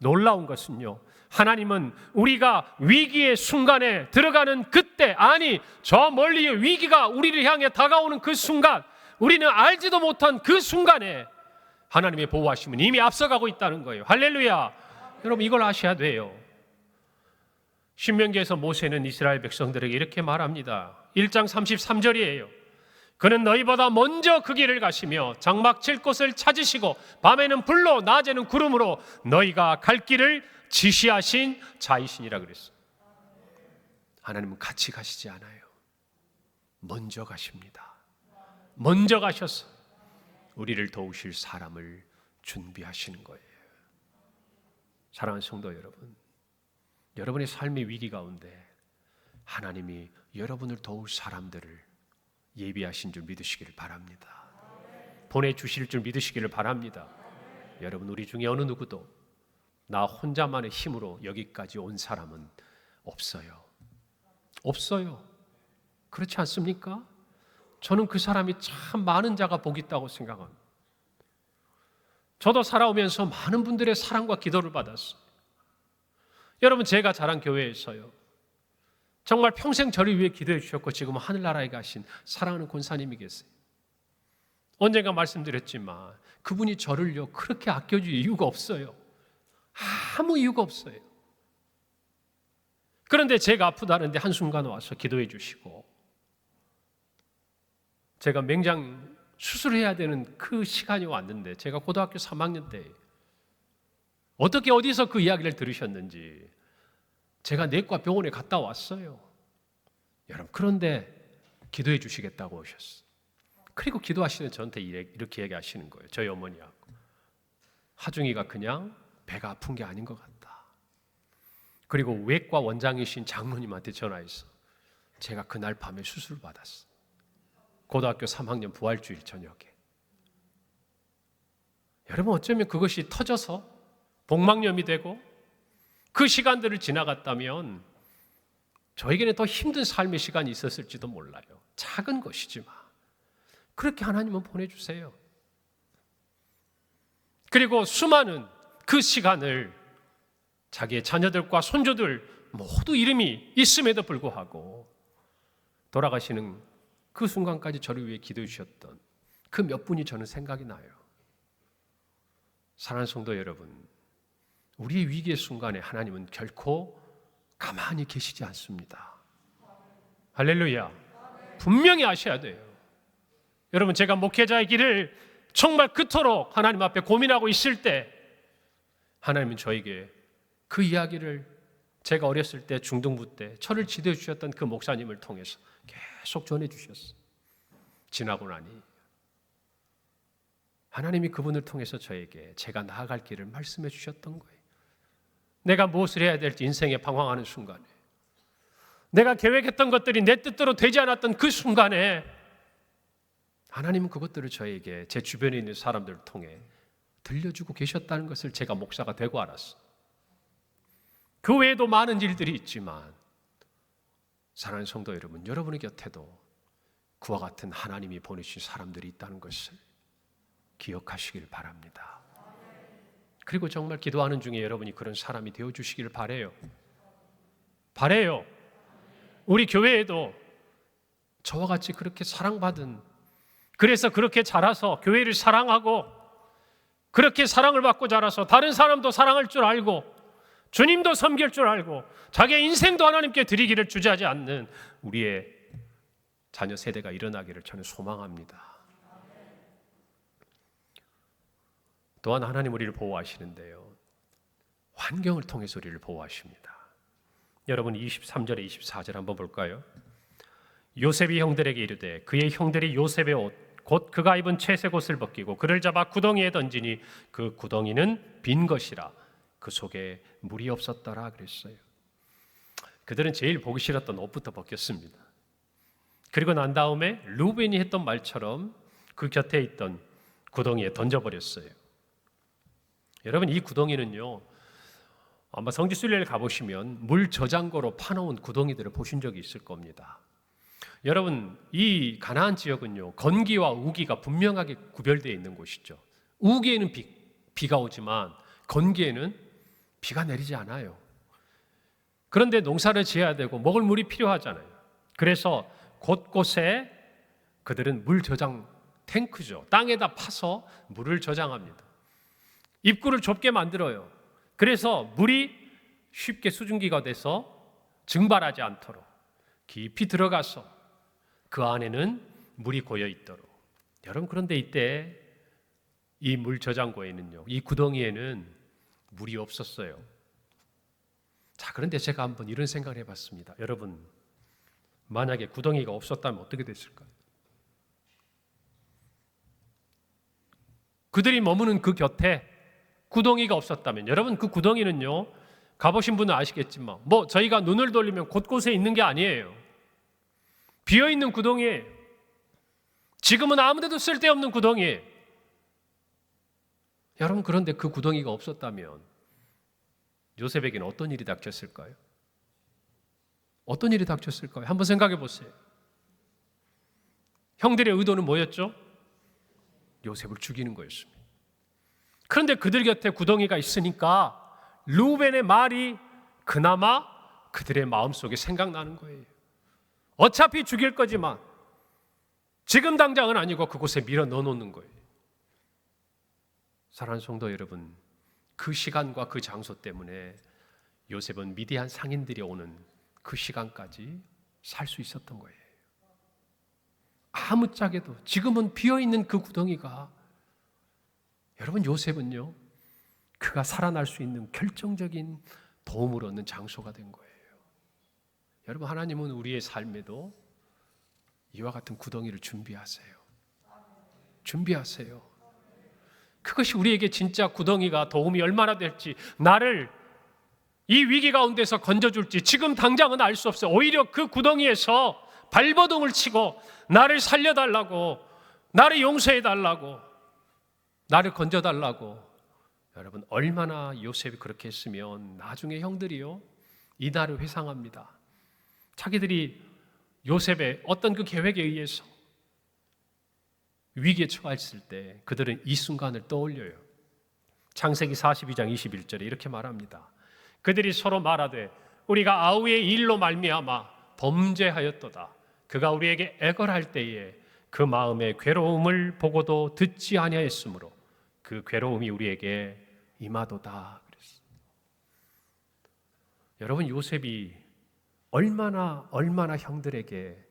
놀라운 것은요, 하나님은 우리가 위기의 순간에 들어가는 그때, 아니 저 멀리의 위기가 우리를 향해 다가오는 그 순간, 우리는 알지도 못한 그 순간에 하나님의 보호하심은 이미 앞서가고 있다는 거예요. 할렐루야. 여러분, 이걸 아셔야 돼요. 신명기에서 모세는 이스라엘 백성들에게 이렇게 말합니다. 1장 33절이에요. 그는 너희보다 먼저 그 길을 가시며 장막 칠 곳을 찾으시고 밤에는 불로 낮에는 구름으로 너희가 갈 길을 지시하신 자이시니라 그랬어요. 하나님은 같이 가시지 않아요. 먼저 가십니다. 먼저 가셔서 우리를 도우실 사람을 준비하시는 거예요. 사랑하는 성도 여러분, 여러분의 삶의 위기 가운데 하나님이 여러분을 도울 사람들을 예비하신 줄 믿으시기를 바랍니다. 보내주실 줄 믿으시기를 바랍니다. 여러분, 우리 중에 어느 누구도 나 혼자만의 힘으로 여기까지 온 사람은 없어요. 없어요. 그렇지 않습니까? 저는 그 사람이 참 많은 자가 복이 있다고 생각합니다. 저도 살아오면서 많은 분들의 사랑과 기도를 받았어요. 여러분, 제가 자란 교회에서요, 정말 평생 저를 위해 기도해 주셨고 지금은 하늘나라에 가신 사랑하는 권사님이 계세요. 언젠가 말씀드렸지만 그분이 저를요 그렇게 아껴줄 이유가 없어요. 아무 이유가 없어요. 그런데 제가 아프다는데 한순간 와서 기도해 주시고, 제가 맹장 수술해야 되는 그 시간이 왔는데, 제가 고등학교 3학년 때 어떻게 어디서 그 이야기를 들으셨는지 제가 내과 병원에 갔다 왔어요. 여러분, 그런데 기도해 주시겠다고 오셨어요. 그리고 기도하시는 저한테 이렇게 얘기하시는 거예요. 저희 어머니하고. 하중이가 그냥 배가 아픈 게 아닌 것 같다. 그리고 외과 원장이신 장로님한테 전화해서 제가 그날 밤에 수술을 받았어요. 고등학교 3학년 부활주일 저녁에. 여러분, 어쩌면 그것이 터져서 복막염이 되고 그 시간들을 지나갔다면 저에게는 더 힘든 삶의 시간이 있었을지도 몰라요. 작은 것이지만 그렇게 하나님은 보내주세요. 그리고 수많은 그 시간을 자기의 자녀들과 손주들 모두 이름이 있음에도 불구하고 돌아가시는 그 순간까지 저를 위해 기도해 주셨던 그 몇 분이 저는 생각이 나요. 사랑하는 성도 여러분, 우리의 위기의 순간에 하나님은 결코 가만히 계시지 않습니다. 할렐루야. 분명히 아셔야 돼요. 여러분, 제가 목회자의 길을 정말 그토록 하나님 앞에 고민하고 있을 때 하나님은 저에게 그 이야기를 제가 어렸을 때 중등부 때 저를 지도해 주셨던 그 목사님을 통해서 계속 전해 주셨어요. 지나고 나니 하나님이 그분을 통해서 저에게 제가 나아갈 길을 말씀해 주셨던 거예요. 내가 무엇을 해야 될지 인생에 방황하는 순간에, 내가 계획했던 것들이 내 뜻대로 되지 않았던 그 순간에 하나님은 그것들을 저에게 제 주변에 있는 사람들을 통해 들려주고 계셨다는 것을 제가 목사가 되고 알았어요. 그 외에도 많은 일들이 있지만 사랑하는 성도 여러분, 여러분의 곁에도 그와 같은 하나님이 보내주신 사람들이 있다는 것을 기억하시길 바랍니다. 그리고 정말 기도하는 중에 여러분이 그런 사람이 되어주시기를 바라요. 우리 교회에도 저와 같이 그렇게 사랑받은, 그래서 그렇게 자라서 교회를 사랑하고 그렇게 사랑을 받고 자라서 다른 사람도 사랑할 줄 알고 주님도 섬길 줄 알고 자기의 인생도 하나님께 드리기를 주저하지 않는 우리의 자녀 세대가 일어나기를 저는 소망합니다. 또한 하나님 우리를 보호하시는데요, 환경을 통해서 우리를 보호하십니다. 여러분, 23절에 24절 한번 볼까요? 요셉이 형들에게 이르되 그의 형들이 요셉의 옷 곧 그가 입은 채색 옷을 벗기고 그를 잡아 구덩이에 던지니 그 구덩이는 빈 것이라 그 속에 물이 없었더라 그랬어요. 그들은 제일 보기 싫었던 옷부터 벗겼습니다. 그리고 난 다음에 루벤이 했던 말처럼 그 곁에 있던 구덩이에 던져버렸어요. 여러분, 이 구덩이는요, 아마 성지순례를 가보시면 물 저장고로 파놓은 구덩이들을 보신 적이 있을 겁니다. 여러분, 이 가나안 지역은요, 건기와 우기가 분명하게 구별되어 있는 곳이죠. 우기에는 비가 오지만 건기에는 비가 내리지 않아요. 그런데 농사를 지어야 되고 먹을 물이 필요하잖아요. 그래서 곳곳에 그들은 물 저장 탱크죠. 땅에다 파서 물을 저장합니다. 입구를 좁게 만들어요. 그래서 물이 쉽게 수증기가 돼서 증발하지 않도록 깊이 들어가서 그 안에는 물이 고여 있도록. 여러분, 그런데 이때 이 물 저장고에는요, 이 구덩이에는 물이 없었어요. 자, 그런데 제가 한번 이런 생각을 해봤습니다. 여러분, 만약에 구덩이가 없었다면 어떻게 됐을까요? 그들이 머무는 그 곁에 구덩이가 없었다면, 여러분, 그 구덩이는요, 가보신 분은 아시겠지만 저희가 눈을 돌리면 곳곳에 있는 게 아니에요. 비어있는 구덩이에요. 지금은 아무데도 쓸데없는 구덩이에요. 여러분, 그런데 그 구덩이가 없었다면 요셉에게는 어떤 일이 닥쳤을까요? 어떤 일이 닥쳤을까요? 한번 생각해 보세요. 형들의 의도는 뭐였죠? 요셉을 죽이는 거였습니다. 그런데 그들 곁에 구덩이가 있으니까 루벤의 말이 그나마 그들의 마음속에 생각나는 거예요. 어차피 죽일 거지만 지금 당장은 아니고 그곳에 밀어 넣어놓는 거예요. 사랑하는 성도 여러분, 그 시간과 그 장소 때문에 요셉은 미디안 상인들이 오는 그 시간까지 살 수 있었던 거예요. 아무짝에도 지금은 비어있는 그 구덩이가, 여러분 요셉은요, 그가 살아날 수 있는 결정적인 도움을 얻는 장소가 된 거예요. 여러분, 하나님은 우리의 삶에도 이와 같은 구덩이를 준비하세요. 준비하세요. 그것이 우리에게 진짜 구덩이가 도움이 얼마나 될지, 나를 이 위기 가운데서 건져줄지 지금 당장은 알 수 없어요. 오히려 그 구덩이에서 발버둥을 치고 나를 살려달라고, 나를 용서해달라고, 나를 건져달라고. 여러분, 얼마나 요셉이 그렇게 했으면 나중에 형들이요, 이날을 회상합니다. 자기들이 요셉의 어떤 그 계획에 의해서 위기에 처했을 때 그들은 이 순간을 떠올려요. 창세기 42장 21절에 이렇게 말합니다. 그들이 서로 말하되 우리가 아우의 일로 말미암아 범죄하였도다. 그가 우리에게 애걸할 때에 그 마음의 괴로움을 보고도 듣지 아니하였으므로 그 괴로움이 우리에게 임하도다. 그랬어요. 여러분, 요셉이 얼마나 형들에게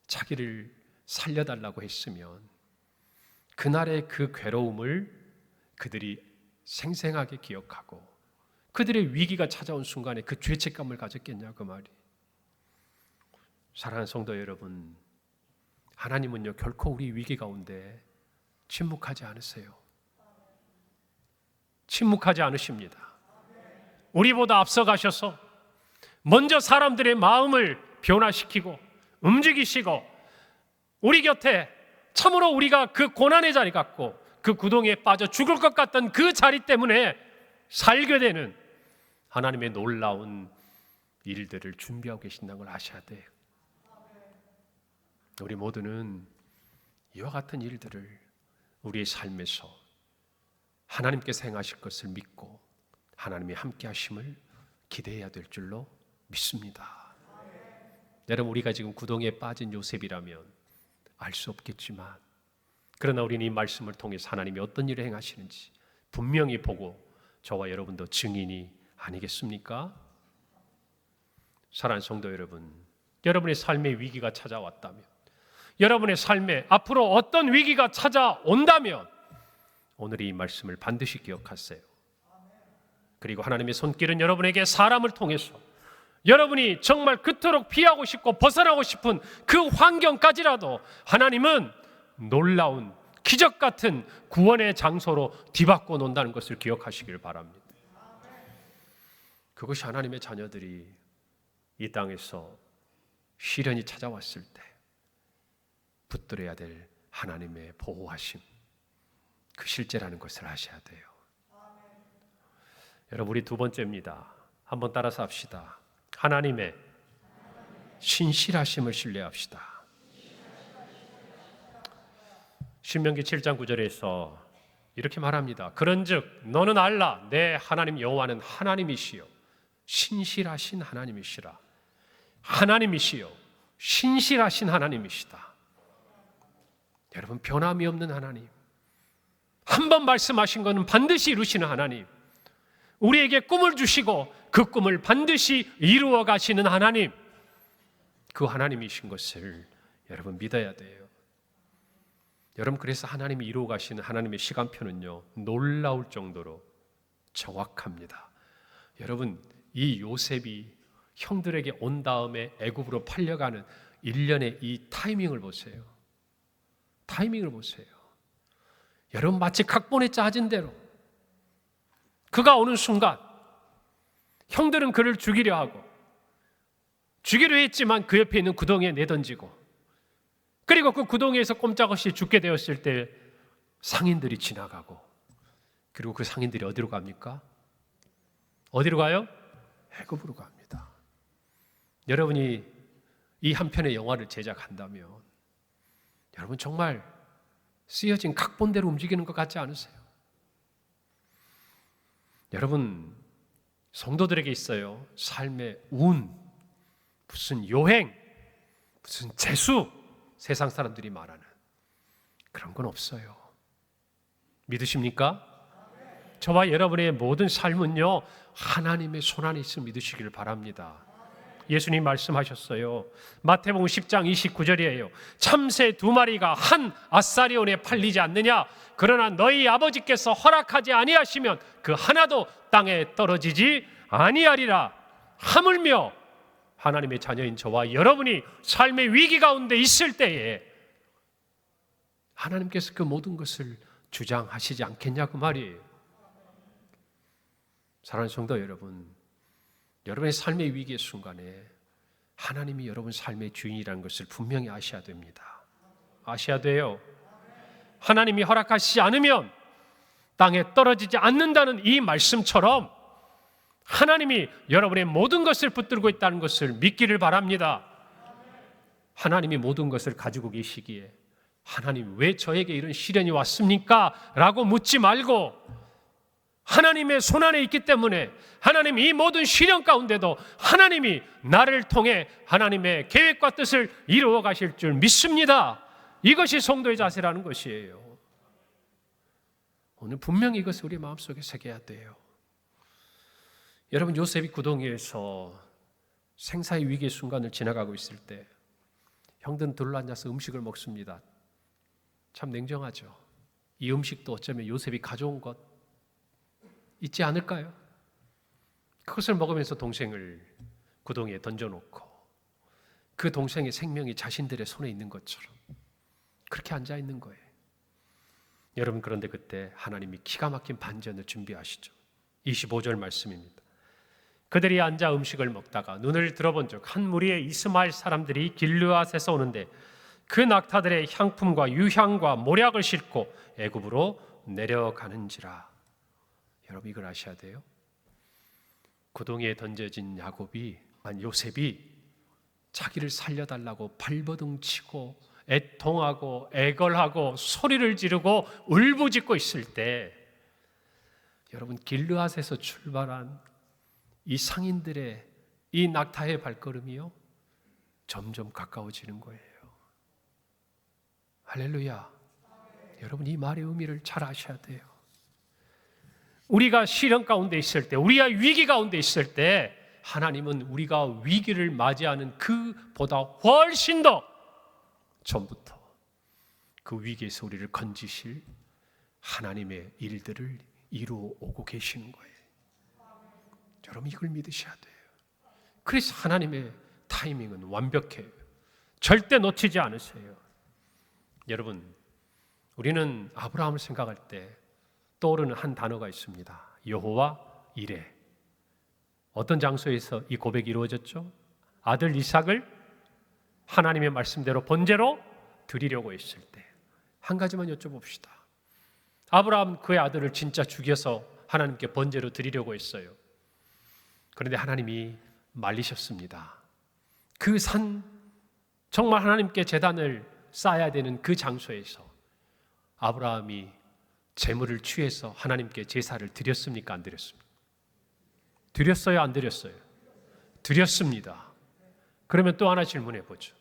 자기를 살려달라고 했으면 그날의 그 괴로움을 그들이 생생하게 기억하고 그들의 위기가 찾아온 순간에 그 죄책감을 가졌겠냐, 그 말이. 사랑하는 성도 여러분, 하나님은요 결코 우리 위기 가운데 침묵하지 않으세요. 침묵하지 않으십니다. 우리보다 앞서가셔서 먼저 사람들의 마음을 변화시키고 움직이시고, 우리 곁에 참으로 우리가 그 고난의 자리 같고 그 구덩이에 빠져 죽을 것 같던 그 자리 때문에 살게 되는 하나님의 놀라운 일들을 준비하고 계신다는 걸 아셔야 돼요. 우리 모두는 이와 같은 일들을 우리의 삶에서 하나님께서 행하실 것을 믿고 하나님이 함께 하심을 기대해야 될 줄로 믿습니다. 여러분, 우리가 지금 구덩이에 빠진 요셉이라면 알 수 없겠지만, 그러나 우리는 이 말씀을 통해서 하나님이 어떤 일을 행하시는지 분명히 보고 저와 여러분도 증인이 아니겠습니까? 사랑하는 성도 여러분, 여러분의 삶에 위기가 찾아왔다면, 여러분의 삶에 앞으로 어떤 위기가 찾아온다면 오늘 이 말씀을 반드시 기억하세요. 그리고 하나님의 손길은 여러분에게 사람을 통해서 여러분이 정말 그토록 피하고 싶고 벗어나고 싶은 그 환경까지라도 하나님은 놀라운 기적 같은 구원의 장소로 뒤바꿔 놓는다는 것을 기억하시길 바랍니다. 그것이 하나님의 자녀들이 이 땅에서 시련이 찾아왔을 때 붙들어야 될 하나님의 보호하심, 그 실제라는 것을 아셔야 돼요. 여러분, 우리 두 번째입니다. 한번 따라서 합시다. 하나님의 신실하심을 신뢰합시다. 신명기 7장 9절에서 이렇게 말합니다. 그런즉 너는 알라, 내 하나님 여호와는 하나님이시요 신실하신 하나님이시라. 하나님이시요 신실하신 하나님이시다. 여러분, 변함이 없는 하나님, 한 번 말씀하신 것은 반드시 이루시는 하나님, 우리에게 꿈을 주시고 그 꿈을 반드시 이루어 가시는 하나님, 그 하나님이신 것을 여러분 믿어야 돼요. 여러분, 그래서 하나님이 이루어 가시는 하나님의 시간표는요 놀라울 정도로 정확합니다. 여러분, 이 요셉이 형들에게 온 다음에 애굽으로 팔려가는 일련의 이 타이밍을 보세요. 타이밍을 보세요. 여러분, 마치 각본에 짜진 대로 그가 오는 순간 형들은 그를 죽이려 하고 죽이려 했지만 그 옆에 있는 구덩이에 내던지고, 그리고 그 구덩이에서 꼼짝없이 죽게 되었을 때 상인들이 지나가고, 그리고 그 상인들이 어디로 갑니까? 어디로 가요? 애굽으로 갑니다. 여러분이 이 한 편의 영화를 제작한다면 여러분 정말 쓰여진 각본대로 움직이는 것 같지 않으세요? 여러분, 성도들에게 있어요 삶의 운, 무슨 요행, 무슨 재수, 세상 사람들이 말하는 그런 건 없어요. 믿으십니까? 저와 여러분의 모든 삶은요, 하나님의 손안에 있음을 믿으시기를 바랍니다. 예수님 말씀하셨어요. 마태복음 10장 29절이에요. 참새 2마리가 한 아사리온에 팔리지 않느냐? 그러나 너희 아버지께서 허락하지 아니하시면 그 하나도 땅에 떨어지지 아니하리라. 하물며 하나님의 자녀인 저와 여러분이 삶의 위기 가운데 있을 때에 하나님께서 그 모든 것을 주장하시지 않겠냐고 말이에요. 사랑하는 성도 여러분, 여러분의 삶의 위기의 순간에 하나님이 여러분 삶의 주인이라는 것을 분명히 아셔야 됩니다. 아셔야 돼요. 하나님이 허락하시지 않으면 땅에 떨어지지 않는다는 이 말씀처럼 하나님이 여러분의 모든 것을 붙들고 있다는 것을 믿기를 바랍니다. 하나님이 모든 것을 가지고 계시기에 하나님 왜 저에게 이런 시련이 왔습니까? 라고 묻지 말고 하나님의 손안에 있기 때문에 하나님 이 모든 시련 가운데도 하나님이 나를 통해 하나님의 계획과 뜻을 이루어 가실 줄 믿습니다. 이것이 성도의 자세라는 것이에요. 오늘 분명히 이것을 우리 마음속에 새겨야 돼요. 여러분, 요셉이 구덩이에서 생사의 위기의 순간을 지나가고 있을 때 형들은 둘러앉아서 음식을 먹습니다. 참 냉정하죠. 이 음식도 어쩌면 요셉이 가져온 것 있지 않을까요? 그것을 먹으면서 동생을 구덩이에 던져놓고 그 동생의 생명이 자신들의 손에 있는 것처럼 그렇게 앉아있는 거예요. 여러분, 그런데 그때 하나님이 기가 막힌 반전을 준비하시죠. 25절 말씀입니다. 그들이 앉아 음식을 먹다가 눈을 들어본 적 한 무리의 이스마엘 사람들이 길르앗에서 오는데 그 낙타들의 향품과 유향과 모략을 싣고 애굽으로 내려가는지라. 여러분, 이걸 아셔야 돼요. 구덩이에 던져진 요셉이 자기를 살려달라고 발버둥 치고 애통하고 애걸하고 소리를 지르고 울부짖고 있을 때 여러분, 길르앗에서 출발한 이 상인들의 이 낙타의 발걸음이요 점점 가까워지는 거예요. 할렐루야. 여러분, 이 말의 의미를 잘 아셔야 돼요. 우리가 시련 가운데 있을 때, 우리가 위기 가운데 있을 때 하나님은 우리가 위기를 맞이하는 그보다 훨씬 더 전부터 그 위기에서 우리를 건지실 하나님의 일들을 이루어 오고 계시는 거예요. 여러분, 이걸 믿으셔야 돼요. 그래서 하나님의 타이밍은 완벽해요. 절대 놓치지 않으세요. 여러분, 우리는 아브라함을 생각할 때 떠오르는 한 단어가 있습니다. 여호와 이레. 어떤 장소에서 이 고백이 이루어졌죠? 아들 이삭을 하나님의 말씀대로 번제로 드리려고 했을 때 한 가지만 여쭤봅시다. 아브라함은 그의 아들을 진짜 죽여서 하나님께 번제로 드리려고 했어요. 그런데 하나님이 말리셨습니다. 그 산, 정말 하나님께 제단을 쌓아야 되는 그 장소에서 아브라함이 제물을 취해서 하나님께 제사를 드렸습니까? 안 드렸습니까? 드렸어요? 안 드렸어요? 드렸습니다. 그러면 또 하나 질문해 보죠.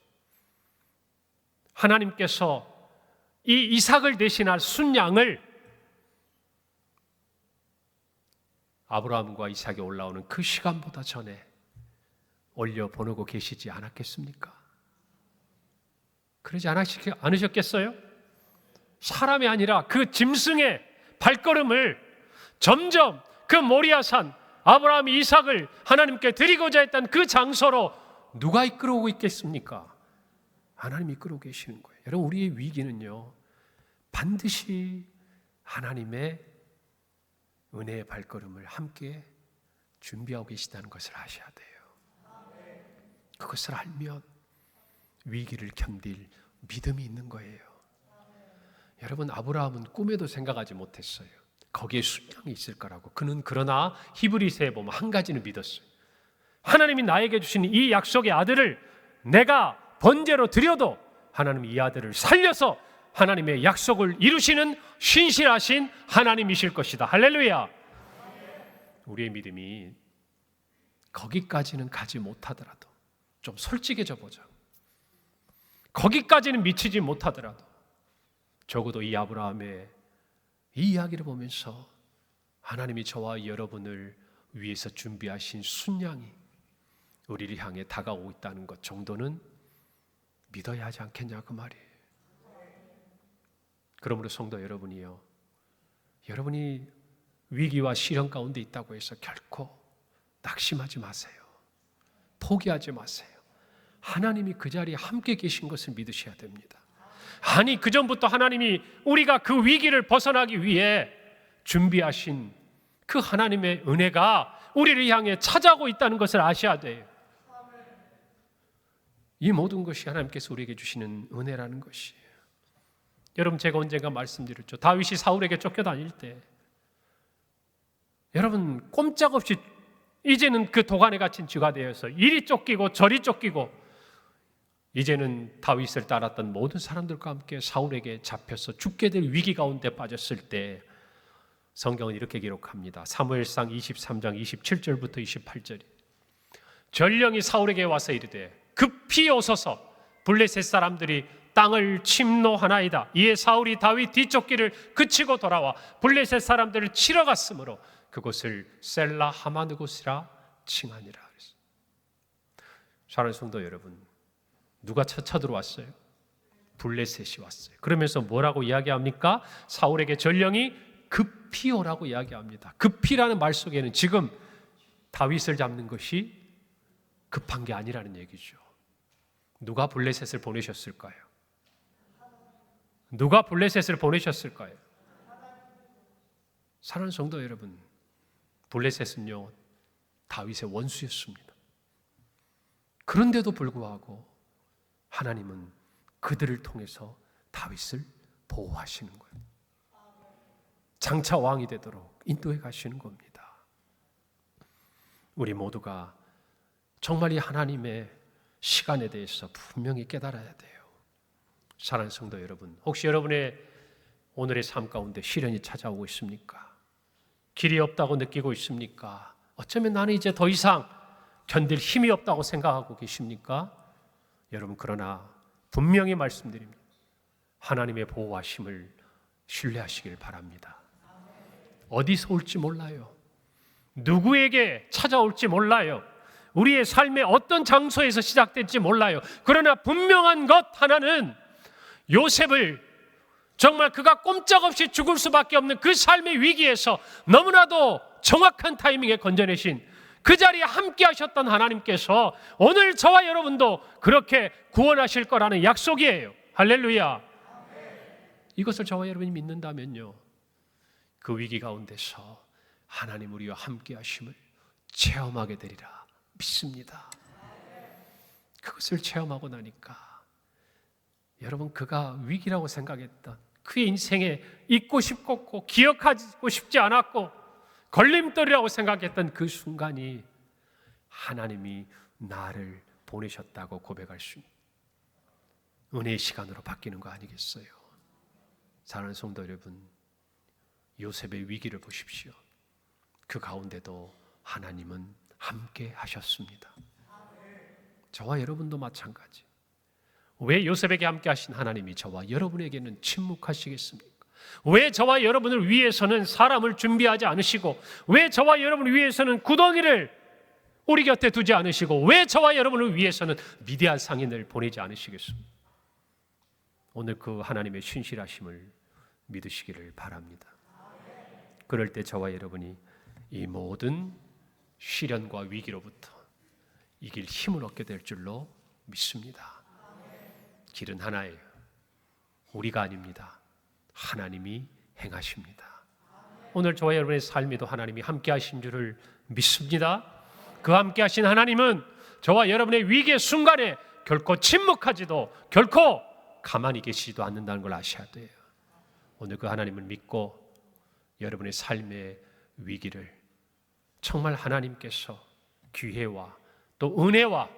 하나님께서 이 이삭을 대신할 순양을 아브라함과 이삭이 올라오는 그 시간보다 전에 올려 보내고 계시지 않았겠습니까? 그러지 않으셨겠어요? 사람이 아니라 그 짐승의 발걸음을 점점 그 모리아산 아브라함이 이삭을 하나님께 드리고자 했던 그 장소로 누가 이끌어오고 있겠습니까? 하나님이 이끌어오고 계시는 거예요. 여러분, 우리의 위기는요 반드시 하나님의 은혜의 발걸음을 함께 준비하고 계시다는 것을 아셔야 돼요. 그것을 알면 위기를 견딜 믿음이 있는 거예요. 여러분, 아브라함은 꿈에도 생각하지 못했어요. 거기에 순양이 있을 거라고. 그는 그러나 히브리서에 보면 한 가지는 믿었어요. 하나님이 나에게 주신 이 약속의 아들을 내가 번제로 드려도 하나님이 이 아들을 살려서 하나님의 약속을 이루시는 신실하신 하나님이실 것이다. 할렐루야. 우리의 믿음이 거기까지는 가지 못하더라도 좀 솔직해져 보자. 거기까지는 미치지 못하더라도 적어도 이 아브라함의 이 이야기를 보면서 하나님이 저와 여러분을 위해서 준비하신 순양이 우리를 향해 다가오고 있다는 것 정도는 믿어야 하지 않겠냐 그 말이에요. 그러므로 성도 여러분이요, 여러분이 위기와 시련 가운데 있다고 해서 결코 낙심하지 마세요. 포기하지 마세요. 하나님이 그 자리에 함께 계신 것을 믿으셔야 됩니다. 아니, 그전부터 하나님이 우리가 그 위기를 벗어나기 위해 준비하신 그 하나님의 은혜가 우리를 향해 찾아오고 있다는 것을 아셔야 돼요. 이 모든 것이 하나님께서 우리에게 주시는 은혜라는 것이에요. 여러분, 제가 언젠가 말씀드렸죠. 다윗이 사울에게 쫓겨다닐 때 여러분 꼼짝없이 이제는 그 도간에 갇힌 쥐가 되어서 이리 쫓기고 저리 쫓기고 이제는 다윗을 따랐던 모든 사람들과 함께 사울에게 잡혀서 죽게 될 위기 가운데 빠졌을 때 성경은 이렇게 기록합니다. 사무엘상 23장 27절부터 28절이 전령이 사울에게 와서 이르되 급히 오소서 블레셋 사람들이 땅을 침노하나이다. 이에 사울이 다윗 뒤쫓기를 그치고 돌아와 블레셋 사람들을 치러 갔으므로 그곳을 셀라 하마느곳이라 칭하니라. 사랑하는 성도 여러분, 누가 쳐들어왔어요? 블레셋이 왔어요. 그러면서 뭐라고 이야기합니까? 사울에게 전령이 급히 오라고 이야기합니다. 급히라는 말 속에는 지금 다윗을 잡는 것이 급한 게 아니라는 얘기죠. 누가 블레셋을 보내셨을까요? 누가 블레셋을 보내셨을까요? 사랑하는 성도 여러분, 블레셋은요 다윗의 원수였습니다. 그런데도 불구하고 하나님은 그들을 통해서 다윗을 보호하시는 거예요. 장차 왕이 되도록 인도해 가시는 겁니다. 우리 모두가 정말 이 하나님의 시간에 대해서 분명히 깨달아야 돼요. 사랑하는 성도 여러분, 혹시 여러분의 오늘의 삶 가운데 시련이 찾아오고 있습니까? 길이 없다고 느끼고 있습니까? 어쩌면 나는 이제 더 이상 견딜 힘이 없다고 생각하고 계십니까? 여러분, 그러나 분명히 말씀드립니다. 하나님의 보호하심을 신뢰하시길 바랍니다. 어디서 올지 몰라요. 누구에게 찾아올지 몰라요. 우리의 삶의 어떤 장소에서 시작될지 몰라요. 그러나 분명한 것 하나는 요셉을 정말 그가 꼼짝없이 죽을 수밖에 없는 그 삶의 위기에서 너무나도 정확한 타이밍에 건져내신 그 자리에 함께 하셨던 하나님께서 오늘 저와 여러분도 그렇게 구원하실 거라는 약속이에요. 할렐루야. 이것을 저와 여러분이 믿는다면요, 그 위기 가운데서 하나님 우리와 함께 하심을 체험하게 되리라 믿습니다. 그것을 체험하고 나니까 여러분, 그가 위기라고 생각했던 그의 인생에 잊고 싶었고 기억하고 싶지 않았고 걸림돌이라고 생각했던 그 순간이 하나님이 나를 보내셨다고 고백할 수 있는 은혜의 시간으로 바뀌는 거 아니겠어요? 사랑하는 성도 여러분, 요셉의 위기를 보십시오. 그 가운데도 하나님은 함께 하셨습니다. 저와 여러분도 마찬가지. 왜 요셉에게 함께 하신 하나님이 저와 여러분에게는 침묵하시겠습니까? 왜 저와 여러분을 위해서는 사람을 준비하지 않으시고, 왜 저와 여러분을 위해서는 구덩이를 우리 곁에 두지 않으시고, 왜 저와 여러분을 위해서는 위대한 상인을 보내지 않으시겠습니까? 오늘 그 하나님의 신실하심을 믿으시기를 바랍니다. 그럴 때 저와 여러분이 이 모든 시련과 위기로부터 이길 힘을 얻게 될 줄로 믿습니다. 길은 하나예요. 우리가 아닙니다. 하나님이 행하십니다. 오늘 저와 여러분의 삶에도 하나님이 함께 하신 줄을 믿습니다. 그 함께 하신 하나님은 저와 여러분의 위기의 순간에 결코 침묵하지도 결코 가만히 계시지도 않는다는 걸 아셔야 돼요. 오늘 그 하나님을 믿고 여러분의 삶의 위기를 정말 하나님께서 기회와 또 은혜와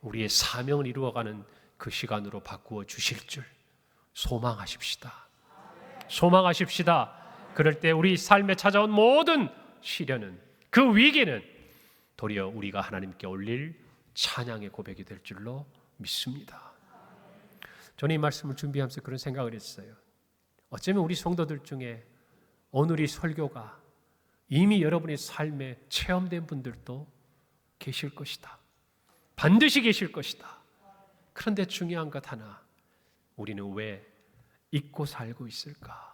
우리의 사명을 이루어가는 그 시간으로 바꾸어 주실 줄 소망하십시다. 소망하십시다. 그럴 때 우리 삶에 찾아온 모든 시련은, 그 위기는 도리어 우리가 하나님께 올릴 찬양의 고백이 될 줄로 믿습니다. 저는 이 말씀을 준비하면서 그런 생각을 했어요. 어쩌면 우리 성도들 중에 오늘 이 설교가 이미 여러분의 삶에 체험된 분들도 계실 것이다. 반드시 계실 것이다. 그런데 중요한 것 하나, 우리는 왜 잊고 살고 있을까?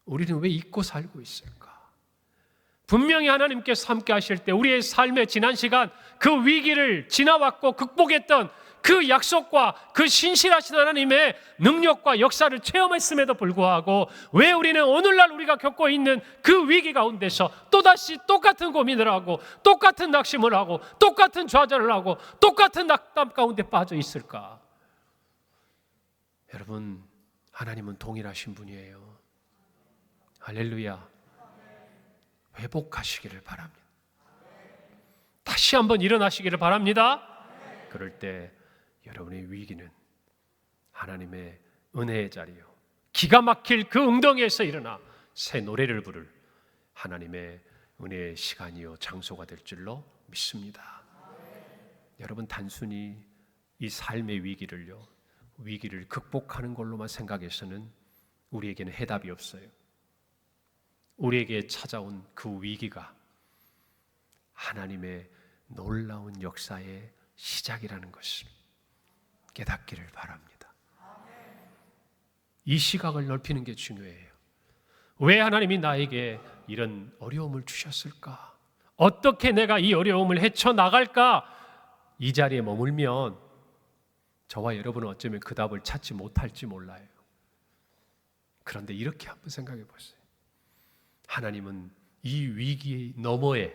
우리는 왜 잊고 살고 있을까? 분명히 하나님께서 함께 하실 때 우리의 삶의 지난 시간 그 위기를 지나왔고 극복했던 그 약속과 그 신실하신 하나님의 능력과 역사를 체험했음에도 불구하고 왜 우리는 오늘날 우리가 겪고 있는 그 위기 가운데서 또다시 똑같은 고민을 하고 똑같은 낙심을 하고 똑같은 좌절을 하고 똑같은 낙담 가운데 빠져 있을까? 여러분, 하나님은 동일하신 분이에요. 할렐루야. 회복하시기를 바랍니다. 다시 한번 일어나시기를 바랍니다. 그럴 때 여러분의 위기는 하나님의 은혜의 자리요, 기가 막힐 그 웅덩이에서 일어나 새 노래를 부를 하나님의 은혜의 시간이요 장소가 될 줄로 믿습니다. 여러분, 단순히 이 삶의 위기를 극복하는 걸로만 생각해서는 우리에게는 해답이 없어요. 우리에게 찾아온 그 위기가 하나님의 놀라운 역사의 시작이라는 것을 깨닫기를 바랍니다. 이 시각을 넓히는 게 중요해요. 왜 하나님이 나에게 이런 어려움을 주셨을까? 어떻게 내가 이 어려움을 헤쳐나갈까? 이 자리에 머물면 저와 여러분은 어쩌면 그 답을 찾지 못할지 몰라요. 그런데 이렇게 한번 생각해 보세요. 하나님은 이 위기 너머에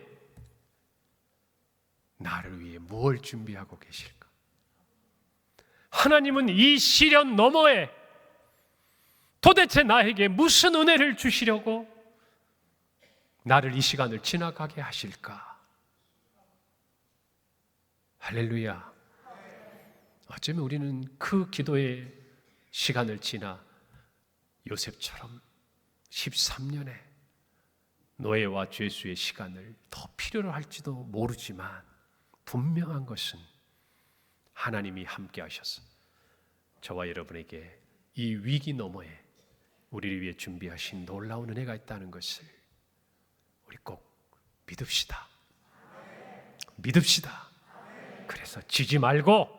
나를 위해 무엇을 준비하고 계실까? 하나님은 이 시련 너머에 도대체 나에게 무슨 은혜를 주시려고 나를 이 시간을 지나가게 하실까? 할렐루야. 어쩌면 우리는 그 기도의 시간을 지나 요셉처럼 13년의 노예와 죄수의 시간을 더 필요로 할지도 모르지만 분명한 것은 하나님이 함께 하셔서 저와 여러분에게 이 위기 너머에 우리를 위해 준비하신 놀라운 은혜가 있다는 것을 우리 꼭 믿읍시다. 믿읍시다. 그래서 지지 말고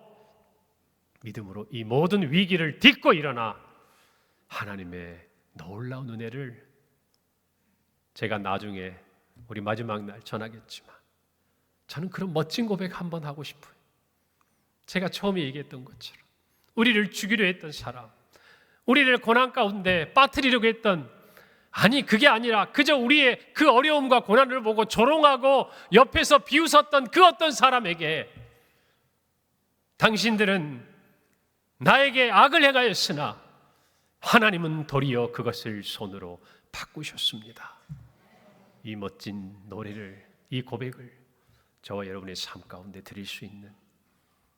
믿음으로 이 모든 위기를 딛고 일어나 하나님의 놀라운 은혜를, 제가 나중에 우리 마지막 날 전하겠지만 저는 그런 멋진 고백 한번 하고 싶어요. 제가 처음에 얘기했던 것처럼 우리를 죽이려 했던 사람, 우리를 고난 가운데 빠뜨리려고 했던, 아니 그게 아니라 그저 우리의 그 어려움과 고난을 보고 조롱하고 옆에서 비웃었던 그 어떤 사람에게 당신들은 나에게 악을 행하였으나 하나님은 도리어 그것을 손으로 바꾸셨습니다. 이 멋진 노래를, 이 고백을 저와 여러분의 삶 가운데 드릴 수 있는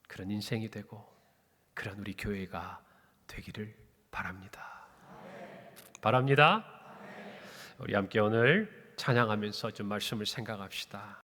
그런 인생이 되고 그런 우리 교회가 되기를 바랍니다. 바랍니다. 우리 함께 오늘 찬양하면서 좀 말씀을 생각합시다.